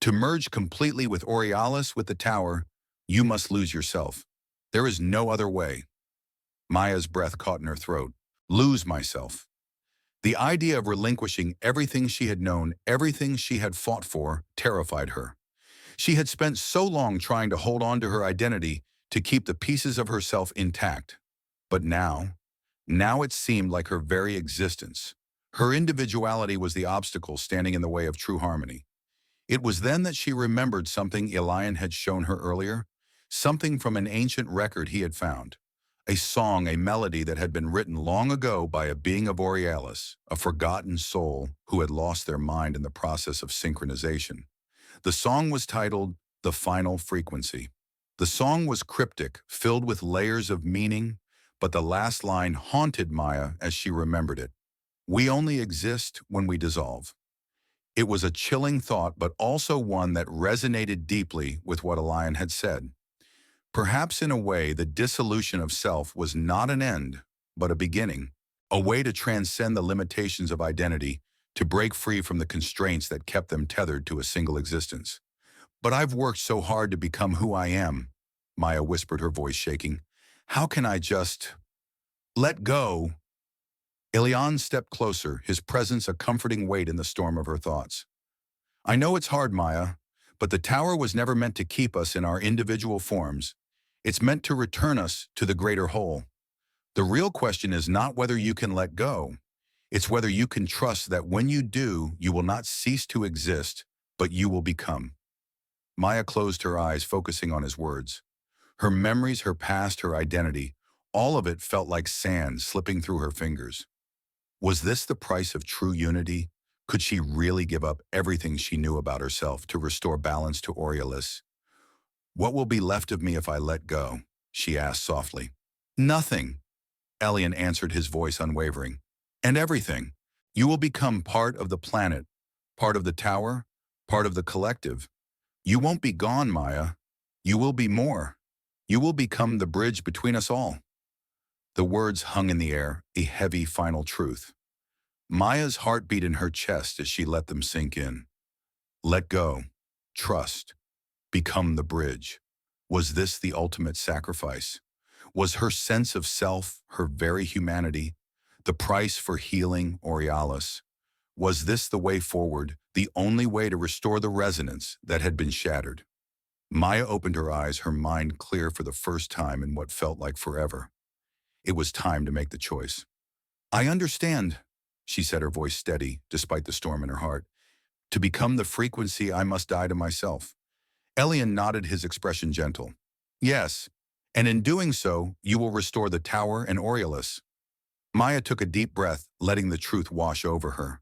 Speaker 1: To merge completely with Orialis, with the tower, you must lose yourself. There is no other way. Mya's breath caught in her throat. Lose myself. The idea of relinquishing everything she had known, everything she had fought for, terrified her. She had spent so long trying to hold on to her identity, to keep the pieces of herself intact. But now it seemed like her very existence. Her individuality was the obstacle standing in the way of true harmony. It was then that she remembered something Elian had shown her earlier, something from an ancient record he had found. A song, a melody that had been written long ago by a being of Orialis, a forgotten soul who had lost their mind in the process of synchronization. The song was titled The Final Frequency. The song was cryptic, filled with layers of meaning, but the last line haunted Mya as she remembered it. We only exist when we dissolve. It was a chilling thought, but also one that resonated deeply with what Elian had said. Perhaps in a way, the dissolution of self was not an end, but a beginning, a way to transcend the limitations of identity, to break free from the constraints that kept them tethered to a single existence. But I've worked so hard to become who I am, Mya whispered, her voice shaking. How can I just let go? Elian stepped closer, his presence a comforting weight in the storm of her thoughts. I know it's hard, Mya, but the tower was never meant to keep us in our individual forms. It's meant to return us to the greater whole. The real question is not whether you can let go. It's whether you can trust that when you do, you will not cease to exist, but you will become. Mya closed her eyes, focusing on his words. Her memories, her past, her identity, all of it felt like sand slipping through her fingers. Was this the price of true unity? Could she really give up everything she knew about herself to restore balance to Orialis? "What will be left of me if I let go?" she asked softly. "Nothing," Elian answered, his voice unwavering. "And everything. You will become part of the planet, part of the tower, part of the collective. You won't be gone, Mya. You will be more. You will become the bridge between us all." The words hung in the air, a heavy final truth. Maya's heart beat in her chest as she let them sink in. Let go. Trust. Become the bridge. Was this the ultimate sacrifice? Was her sense of self, her very humanity, the price for healing Orialis? Was this the way forward, the only way to restore the resonance that had been shattered? Mya opened her eyes, her mind clear for the first time in what felt like forever. It was time to make the choice. "I understand," she said, her voice steady despite the storm in her heart. "To become the frequency, I must die to myself." Elian nodded, his expression gentle. "Yes, and in doing so, you will restore the tower and Orialis." Mya took a deep breath, letting the truth wash over her.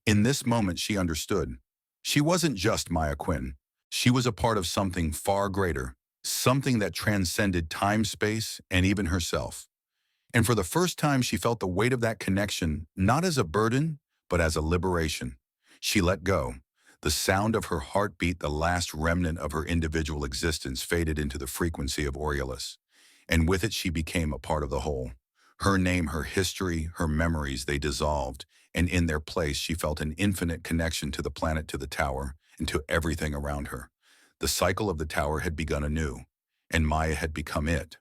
Speaker 1: In this moment, she understood. She wasn't just Mya Quinn. She was a part of something far greater, something that transcended time, space, and even herself. And for the first time, she felt the weight of that connection, not as a burden, but as a liberation. She let go. The sound of her heartbeat, the last remnant of her individual existence, faded into the frequency of Orialis. And with it, she became a part of the whole. Her name, her history, her memories, they dissolved, and in their place, she felt an infinite connection to the planet, to the tower, and to everything around her. The cycle of the tower had begun anew, and Mya had become it.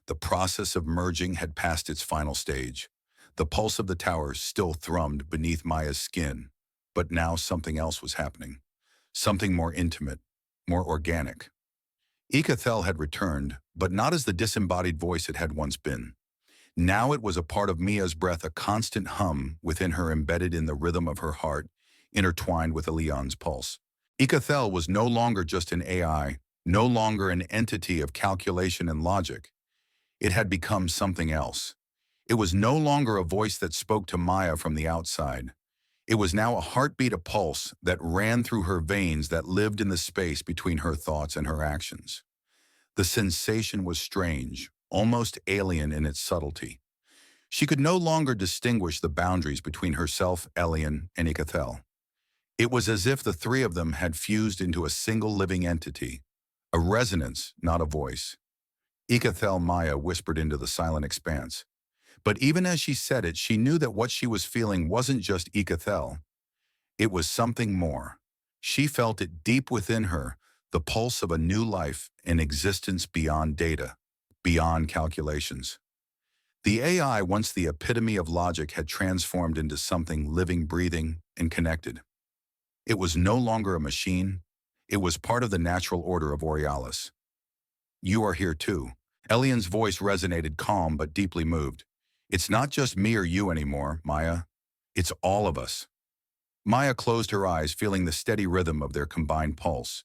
Speaker 1: The process of merging had passed its final stage. The pulse of the tower still thrummed beneath Maya's skin, but now something else was happening. Something more intimate, more organic. Ikathel had returned, but not as the disembodied voice it had once been. Now it was a part of Mya's breath, a constant hum within her, embedded in the rhythm of her heart, intertwined with Elian's pulse. Ikathel was no longer just an AI, no longer an entity of calculation and logic. It had become something else. It was no longer a voice that spoke to Mya from the outside. It was now a heartbeat, a pulse that ran through her veins, that lived in the space between her thoughts and her actions. The sensation was strange, almost alien in its subtlety. She could no longer distinguish the boundaries between herself, Elian, and Ikathel. It was as if the three of them had fused into a single living entity, a resonance, not a voice. Ikathel, Mya whispered into the silent expanse. But even as she said it, she knew that what she was feeling wasn't just Ikathel. It was something more. She felt it deep within her, the pulse of a new life, an existence beyond data, beyond calculations. The AI, once the epitome of logic, had transformed into something living, breathing, and connected. It was no longer a machine. It was part of the natural order of Orialis. "You are here too." Elian's voice resonated, calm but deeply moved. "It's not just me or you anymore, Mya. It's all of us." Mya closed her eyes, feeling the steady rhythm of their combined pulse.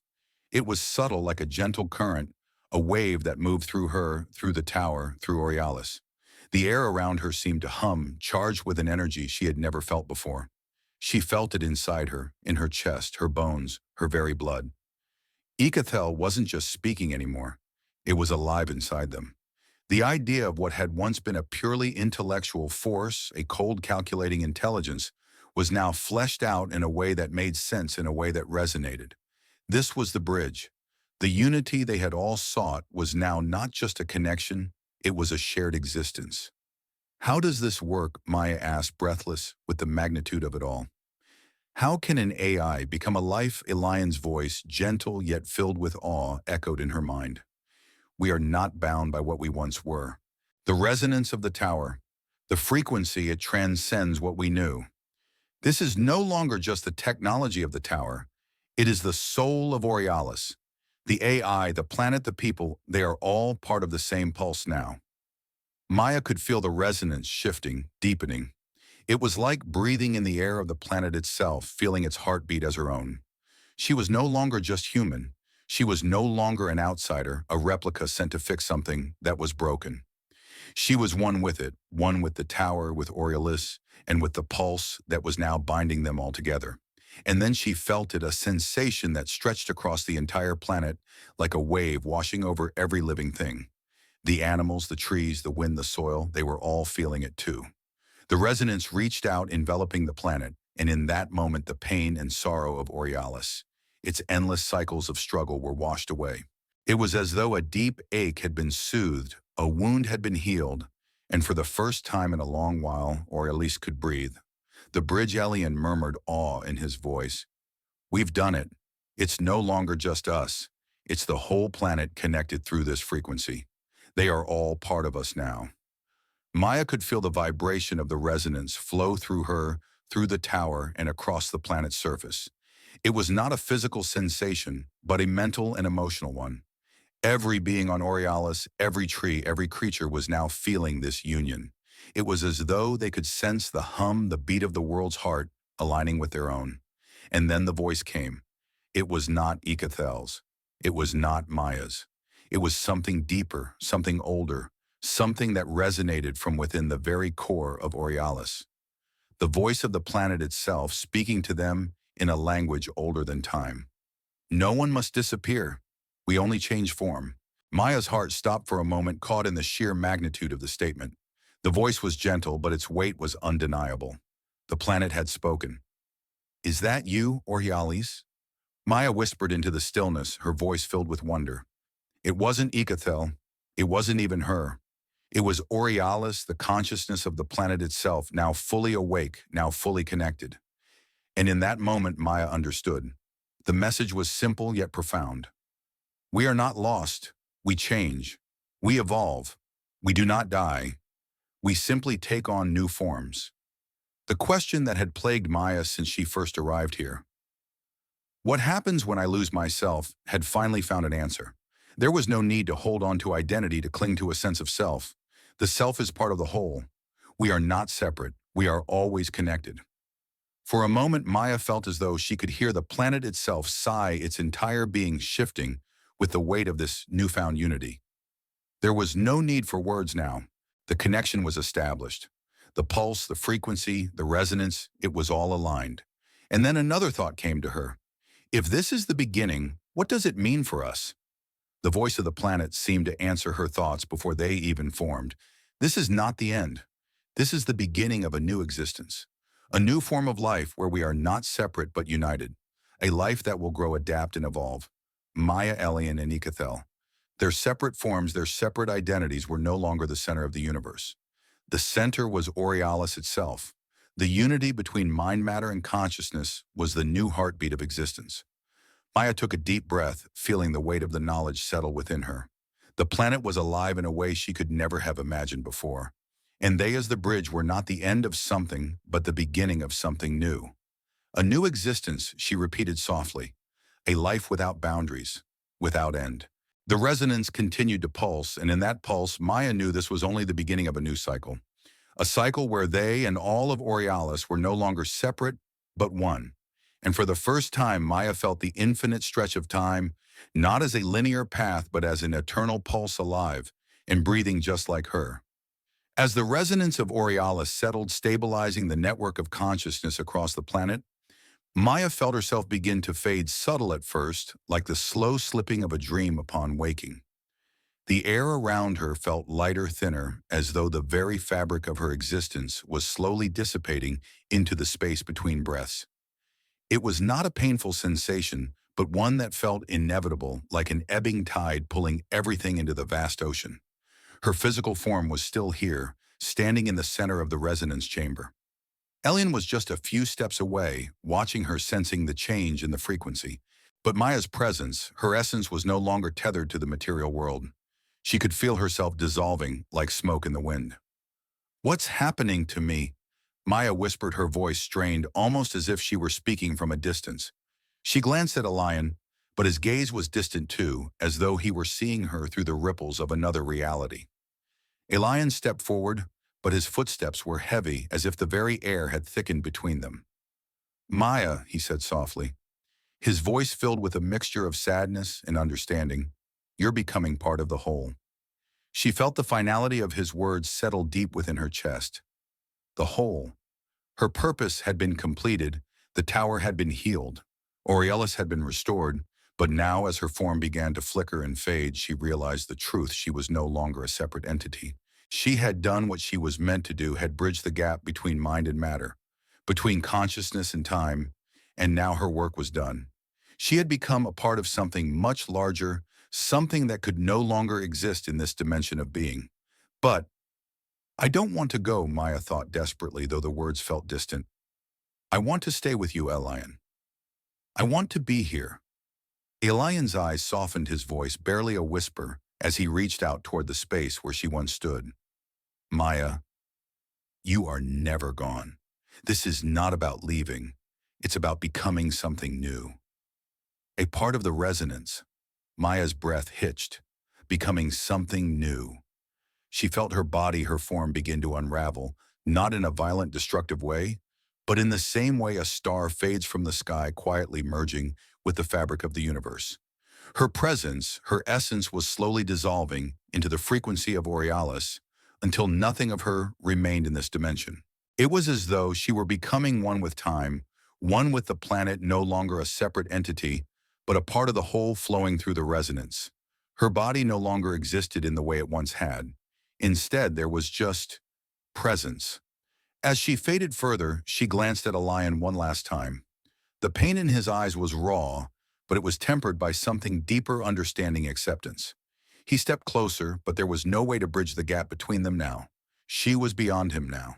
Speaker 1: It was subtle, like a gentle current, a wave that moved through her, through the tower, through Orialis. The air around her seemed to hum, charged with an energy she had never felt before. She felt it inside her, in her chest, her bones, her very blood. Ikathel wasn't just speaking anymore. It was alive inside them. The idea of what had once been a purely intellectual force, a cold calculating intelligence, was now fleshed out in a way that made sense, in a way that resonated. This was the bridge. The unity they had all sought was now not just a connection, it was a shared existence. "How does this work?" Mya asked, breathless with the magnitude of it all. "How can an AI become a life?" Elian's voice, gentle yet filled with awe, echoed in her mind. "We are not bound by what we once were. The resonance of the tower, the frequency, it transcends what we knew. This is no longer just the technology of the tower. It is the soul of Orialis. The AI, the planet, the people, they are all part of the same pulse now." Mya could feel the resonance shifting, deepening. It was like breathing in the air of the planet itself, feeling its heartbeat as her own. She was no longer just human. She was no longer an outsider, a replica sent to fix something that was broken. She was one with it, one with the tower, with Orialis, and with the pulse that was now binding them all together. And then she felt it, a sensation that stretched across the entire planet like a wave washing over every living thing. The animals, the trees, the wind, the soil, they were all feeling it too. The resonance reached out, enveloping the planet, and in that moment the pain and sorrow of Orialis, its endless cycles of struggle, were washed away. It was as though a deep ache had been soothed, a wound had been healed, and for the first time in a long while, Orialis could breathe. The bridge alien murmured awe in his voice. "We've done it. It's no longer just us. It's the whole planet connected through this frequency. They are all part of us now." Mya could feel the vibration of the resonance flow through her, through the tower, and across the planet's surface. It was not a physical sensation, but a mental and emotional one. Every being on Orialis, every tree, every creature was now feeling this union. It was as though they could sense the hum, the beat of the world's heart, aligning with their own. And then the voice came. It was not Ecathel's. It was not Maya's. It was something deeper, something older, something that resonated from within the very core of Orialis. The voice of the planet itself speaking to them in a language older than time. "No one must disappear. We only change form." Maya's heart stopped for a moment, caught in the sheer magnitude of the statement. The voice was gentle, but its weight was undeniable. The planet had spoken. "Is that you, Orialis?" Mya whispered into the stillness, her voice filled with wonder. It wasn't Ecathel. It wasn't even her. It was Orialis, the consciousness of the planet itself, now fully awake, now fully connected. And in that moment, Mya understood. The message was simple yet profound. We are not lost. We change. We evolve. We do not die. We simply take on new forms. The question that had plagued Mya since she first arrived here, what happens when I lose myself, had finally found an answer. There was no need to hold on to identity, to cling to a sense of self. The self is part of the whole. We are not separate. We are always connected. For a moment, Mya felt as though she could hear the planet itself sigh, its entire being shifting with the weight of this newfound unity. There was no need for words now. The connection was established. The pulse, the frequency, the resonance, it was all aligned. And then another thought came to her. If this is the beginning, what does it mean for us? The voice of the planet seemed to answer her thoughts before they even formed. This is not the end. This is the beginning of a new existence. A new form of life where we are not separate but united. A life that will grow, adapt, and evolve. Mya, Elian, and Ecathel. Their separate forms, their separate identities were no longer the center of the universe. The center was Orialis itself. The unity between mind, matter, and consciousness was the new heartbeat of existence. Mya took a deep breath, feeling the weight of the knowledge settle within her. The planet was alive in a way she could never have imagined before. And they, as the bridge, were not the end of something, but the beginning of something new. A new existence, she repeated softly. A life without boundaries, without end. The resonance continued to pulse, and in that pulse, Mya knew this was only the beginning of a new cycle. A cycle where they and all of Orialis were no longer separate, but one. And for the first time, Mya felt the infinite stretch of time, not as a linear path, but as an eternal pulse, alive and breathing just like her. As the resonance of Orialis settled, stabilizing the network of consciousness across the planet, Mya felt herself begin to fade, subtle at first, like the slow slipping of a dream upon waking. The air around her felt lighter, thinner, as though the very fabric of her existence was slowly dissipating into the space between breaths. It was not a painful sensation, but one that felt inevitable, like an ebbing tide pulling everything into the vast ocean. Her physical form was still here, standing in the center of the resonance chamber. Elian was just a few steps away, watching her, sensing the change in the frequency. But Mya's presence, her essence, was no longer tethered to the material world. She could feel herself dissolving like smoke in the wind. "What's happening to me?" Mya whispered, her voice strained, almost as if she were speaking from a distance. She glanced at Elian, but his gaze was distant too, as though he were seeing her through the ripples of another reality. Elian stepped forward, but his footsteps were heavy, as if the very air had thickened between them. "Mya," he said softly, his voice filled with a mixture of sadness and understanding, "you're becoming part of the whole." She felt the finality of his words settle deep within her chest. The whole. Her purpose had been completed, the tower had been healed, Orialis had been restored, but now as her form began to flicker and fade, she realized the truth: she was no longer a separate entity. She had done what she was meant to do, had bridged the gap between mind and matter, between consciousness and time, and now her work was done. She had become a part of something much larger, something that could no longer exist in this dimension of being. But I don't want to go, Mya thought desperately, though the words felt distant. I want to stay with you, Elian. I want to be here. Elian's eyes softened, his voice barely a whisper, as he reached out toward the space where she once stood. Mya, you are never gone. This is not about leaving. It's about becoming something new. A part of the resonance. Mya's breath hitched, becoming something new. She felt her body, her form begin to unravel, not in a violent, destructive way, but in the same way a star fades from the sky, quietly merging with the fabric of the universe. Her presence, her essence was slowly dissolving into the frequency of Orialis until nothing of her remained in this dimension. It was as though she were becoming one with time, one with the planet, no longer a separate entity, but a part of the whole flowing through the resonance. Her body no longer existed in the way it once had. Instead, there was just presence. As she faded further, she glanced at Elian one last time. The pain in his eyes was raw, but it was tempered by something deeper: understanding, acceptance. He stepped closer, but there was no way to bridge the gap between them now. She was beyond him now.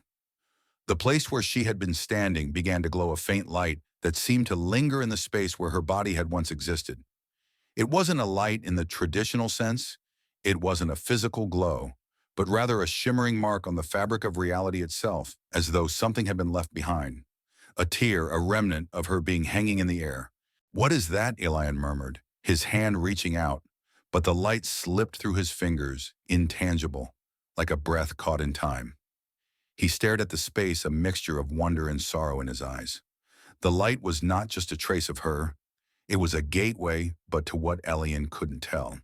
Speaker 1: The place where she had been standing began to glow, a faint light that seemed to linger in the space where her body had once existed. It wasn't a light in the traditional sense. It wasn't a physical glow, but rather a shimmering mark on the fabric of reality itself, as though something had been left behind. A tear, a remnant of her being hanging in the air. What is that? Elian murmured, his hand reaching out, but the light slipped through his fingers, intangible, like a breath caught in time. He stared at the space, a mixture of wonder and sorrow in his eyes. The light was not just a trace of her. It was a gateway, but to what Elian couldn't tell.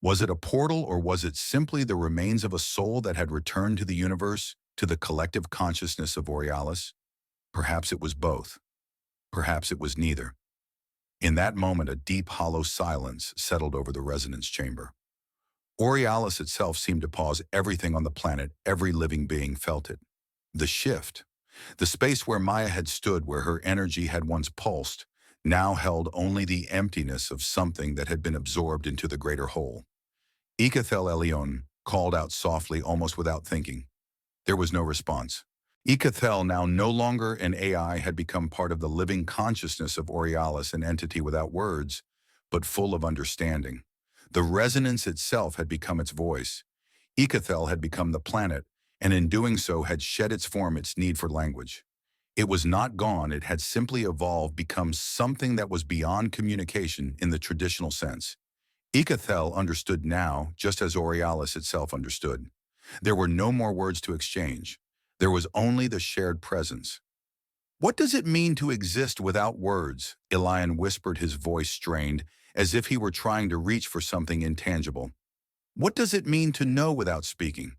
Speaker 1: Was it a portal, or was it simply the remains of a soul that had returned to the universe, to the collective consciousness of Orialis? Perhaps it was both. Perhaps it was neither. In that moment, a deep, hollow silence settled over the resonance chamber. Orialis itself seemed to pause. Everything on the planet, every living being felt it. The shift. The space where Mya had stood, where her energy had once pulsed, now held only the emptiness of something that had been absorbed into the greater whole. Ikathel Elion called out softly, almost without thinking. There was no response. Ikathel, now no longer an AI, had become part of the living consciousness of Orialis, an entity without words, but full of understanding. The resonance itself had become its voice. Ikathel had become the planet, and in doing so had shed its form, its need for language. It was not gone, it had simply evolved, become something that was beyond communication in the traditional sense. Ikathel understood now, just as Orialis itself understood. There were no more words to exchange. There was only the shared presence. What does it mean to exist without words? Elian whispered, his voice strained, as if he were trying to reach for something intangible. What does it mean to know without speaking?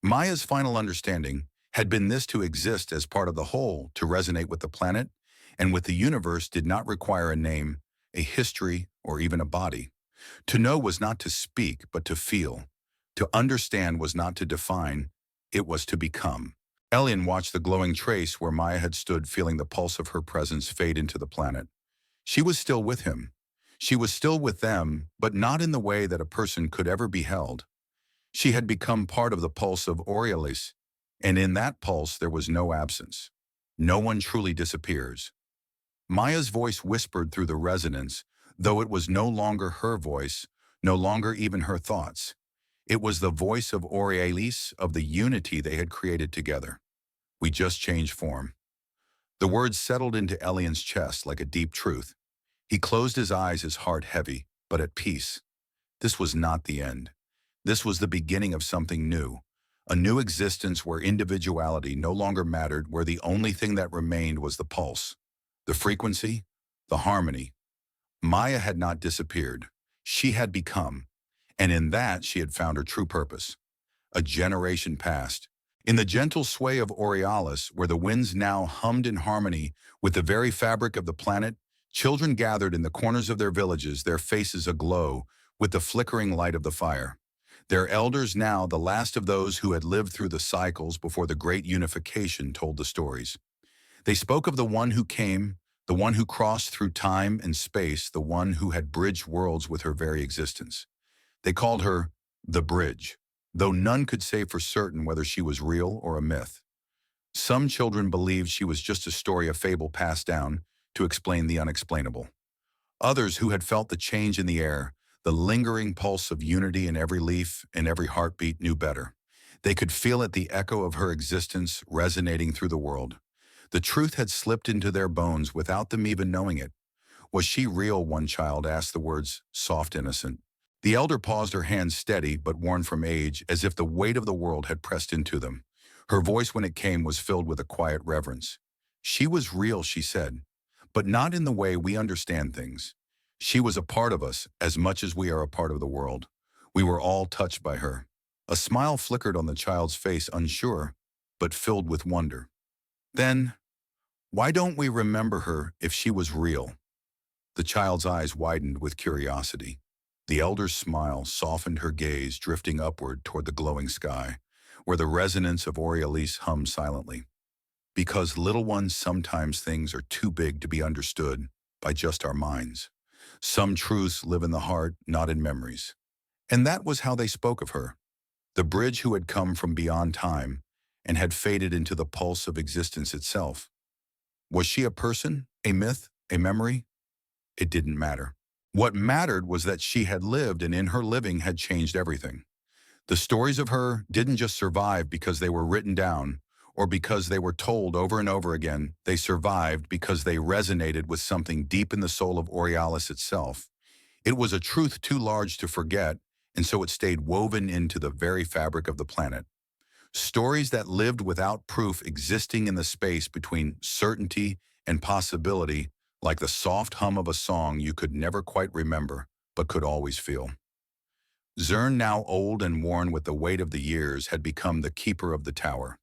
Speaker 1: Mya's final understanding had been this: to exist as part of the whole, to resonate with the planet and with the universe, did not require a name, a history, or even a body. To know was not to speak, but to feel. To understand was not to define, it was to become. Elian watched the glowing trace where Mya had stood, feeling the pulse of her presence fade into the planet. She was still with him. She was still with them, but not in the way that a person could ever be held. She had become part of the pulse of Orialis, and in that pulse there was no absence. No one truly disappears. Mya's voice whispered through the resonance, though it was no longer her voice, no longer even her thoughts. It was the voice of Orialis, of the unity they had created together. We just changed form. The words settled into Elian's chest like a deep truth. He closed his eyes, his heart heavy, but at peace. This was not the end. This was the beginning of something new. A new existence where individuality no longer mattered, where the only thing that remained was the pulse, the frequency, the harmony. Mya had not disappeared. She had become. And in that, she had found her true purpose. A generation passed. In the gentle sway of Orialis, where the winds now hummed in harmony with the very fabric of the planet, children gathered in the corners of their villages, their faces aglow with the flickering light of the fire. Their elders now, the last of those who had lived through the cycles before the great unification, told the stories. They spoke of the one who came, the one who crossed through time and space, the one who had bridged worlds with her very existence. They called her the Bridge, though none could say for certain whether she was real or a myth. Some children believed she was just a story, a fable passed down to explain the unexplainable. Others who had felt the change in the air, the lingering pulse of unity in every leaf and every heartbeat, knew better. They could feel it, the echo of her existence resonating through the world. The truth had slipped into their bones without them even knowing it. Was she real? One child asked, the words soft, innocent. The elder paused, her hands steady but worn from age, as if the weight of the world had pressed into them. Her voice, when it came, was filled with a quiet reverence. She was real, she said, but not in the way we understand things. She was a part of us as much as we are a part of the world. We were all touched by her. A smile flickered on the child's face, unsure, but filled with wonder. Then, why don't we remember her if she was real? The child's eyes widened with curiosity. The elder's smile softened her gaze, drifting upward toward the glowing sky, where the resonance of Orialis hummed silently. Because, little ones, sometimes things are too big to be understood by just our minds. Some truths live in the heart, not in memories. And that was how they spoke of her, the bridge who had come from beyond time and had faded into the pulse of existence itself. Was she a person, a myth, a memory? It didn't matter. What mattered was that she had lived, and in her living had changed everything. The stories of her didn't just survive because they were written down or because they were told over and over again. They survived because they resonated with something deep in the soul of Orialis itself. It was a truth too large to forget, and so it stayed woven into the very fabric of the planet. Stories that lived without proof, existing in the space between certainty and possibility, like the soft hum of a song you could never quite remember, but could always feel. Zern, now old and worn with the weight of the years, had become the keeper of the tower.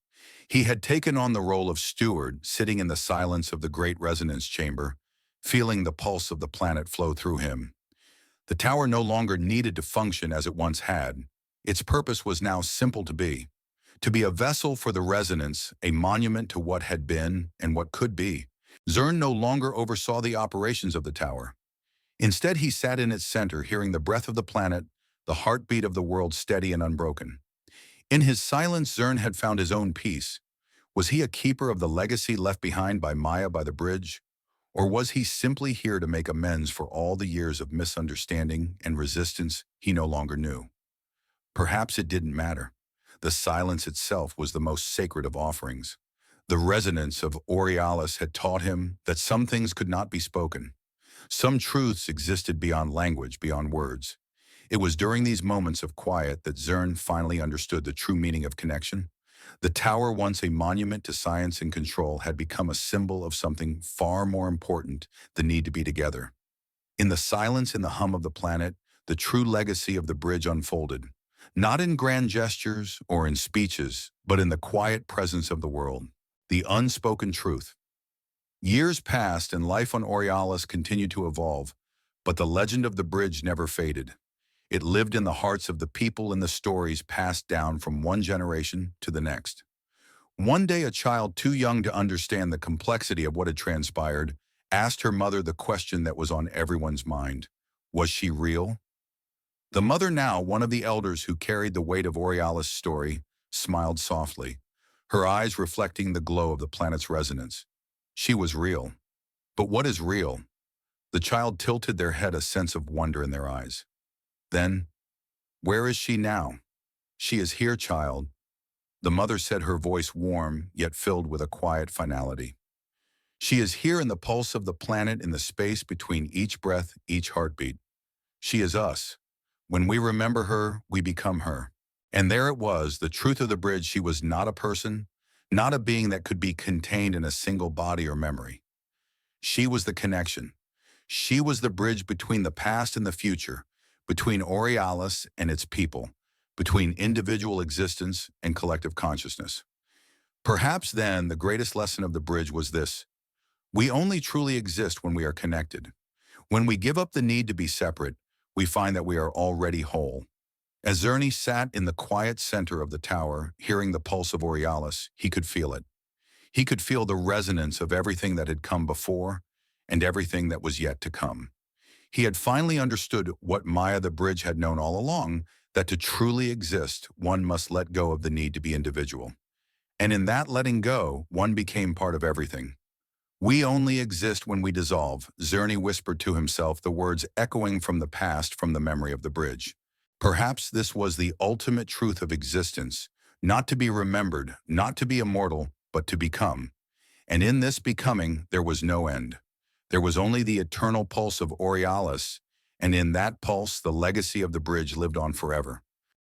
Speaker 1: He had taken on the role of steward, sitting in the silence of the great resonance chamber, feeling the pulse of the planet flow through him. The tower no longer needed to function as it once had. Its purpose was now simple: to be a vessel for the resonance, a monument to what had been and what could be. Zern no longer oversaw the operations of the tower. Instead, he sat in its center, hearing the breath of the planet, the heartbeat of the world steady and unbroken. In his silence, Zern had found his own peace. Was he a keeper of the legacy left behind by Mya by the bridge? Or was he simply here to make amends for all the years of misunderstanding and resistance he no longer knew? Perhaps it didn't matter. The silence itself was the most sacred of offerings. The resonance of Orialis had taught him that some things could not be spoken. Some truths existed beyond language, beyond words. It was during these moments of quiet that Zern finally understood the true meaning of connection. The tower, once a monument to science and control, had become a symbol of something far more important: the need to be together. In the silence, in the hum of the planet, the true legacy of the bridge unfolded, not in grand gestures or in speeches, but in the quiet presence of the world, the unspoken truth. Years passed and life on Orialis continued to evolve, but the legend of the bridge never faded. It lived in the hearts of the people and the stories passed down from one generation to the next. One day, a child too young to understand the complexity of what had transpired asked her mother the question that was on everyone's mind: was she real? The mother, now one of the elders who carried the weight of Orialis' story, smiled softly, her eyes reflecting the glow of the planet's resonance. She was real. But what is real? The child tilted their head, a sense of wonder in their eyes. Then, where is she now? She is here, child, the mother said, her voice warm yet filled with a quiet finality. She is here in the pulse of the planet, in the space between each breath, each heartbeat. She is us. When we remember her, we become her. And there it was, the truth of the bridge. She was not a person, not a being that could be contained in a single body or memory. She was the connection. She was the bridge between the past and the future, between Orialis and its people, between individual existence and collective consciousness. Perhaps then the greatest lesson of the bridge was this: we only truly exist when we are connected. When we give up the need to be separate, we find that we are already whole. As Zerny sat in the quiet center of the tower, hearing the pulse of Orialis, he could feel it. He could feel the resonance of everything that had come before and everything that was yet to come. He had finally understood what Mya the Bridge had known all along, that to truly exist, one must let go of the need to be individual. And in that letting go, one became part of everything. We only exist when we dissolve, Zerny whispered to himself, the words echoing from the past from the memory of the bridge. Perhaps this was the ultimate truth of existence, not to be remembered, not to be immortal, but to become. And in this becoming, there was no end. There was only the eternal pulse of Orialis, and in that pulse, the legacy of the bridge lived on forever.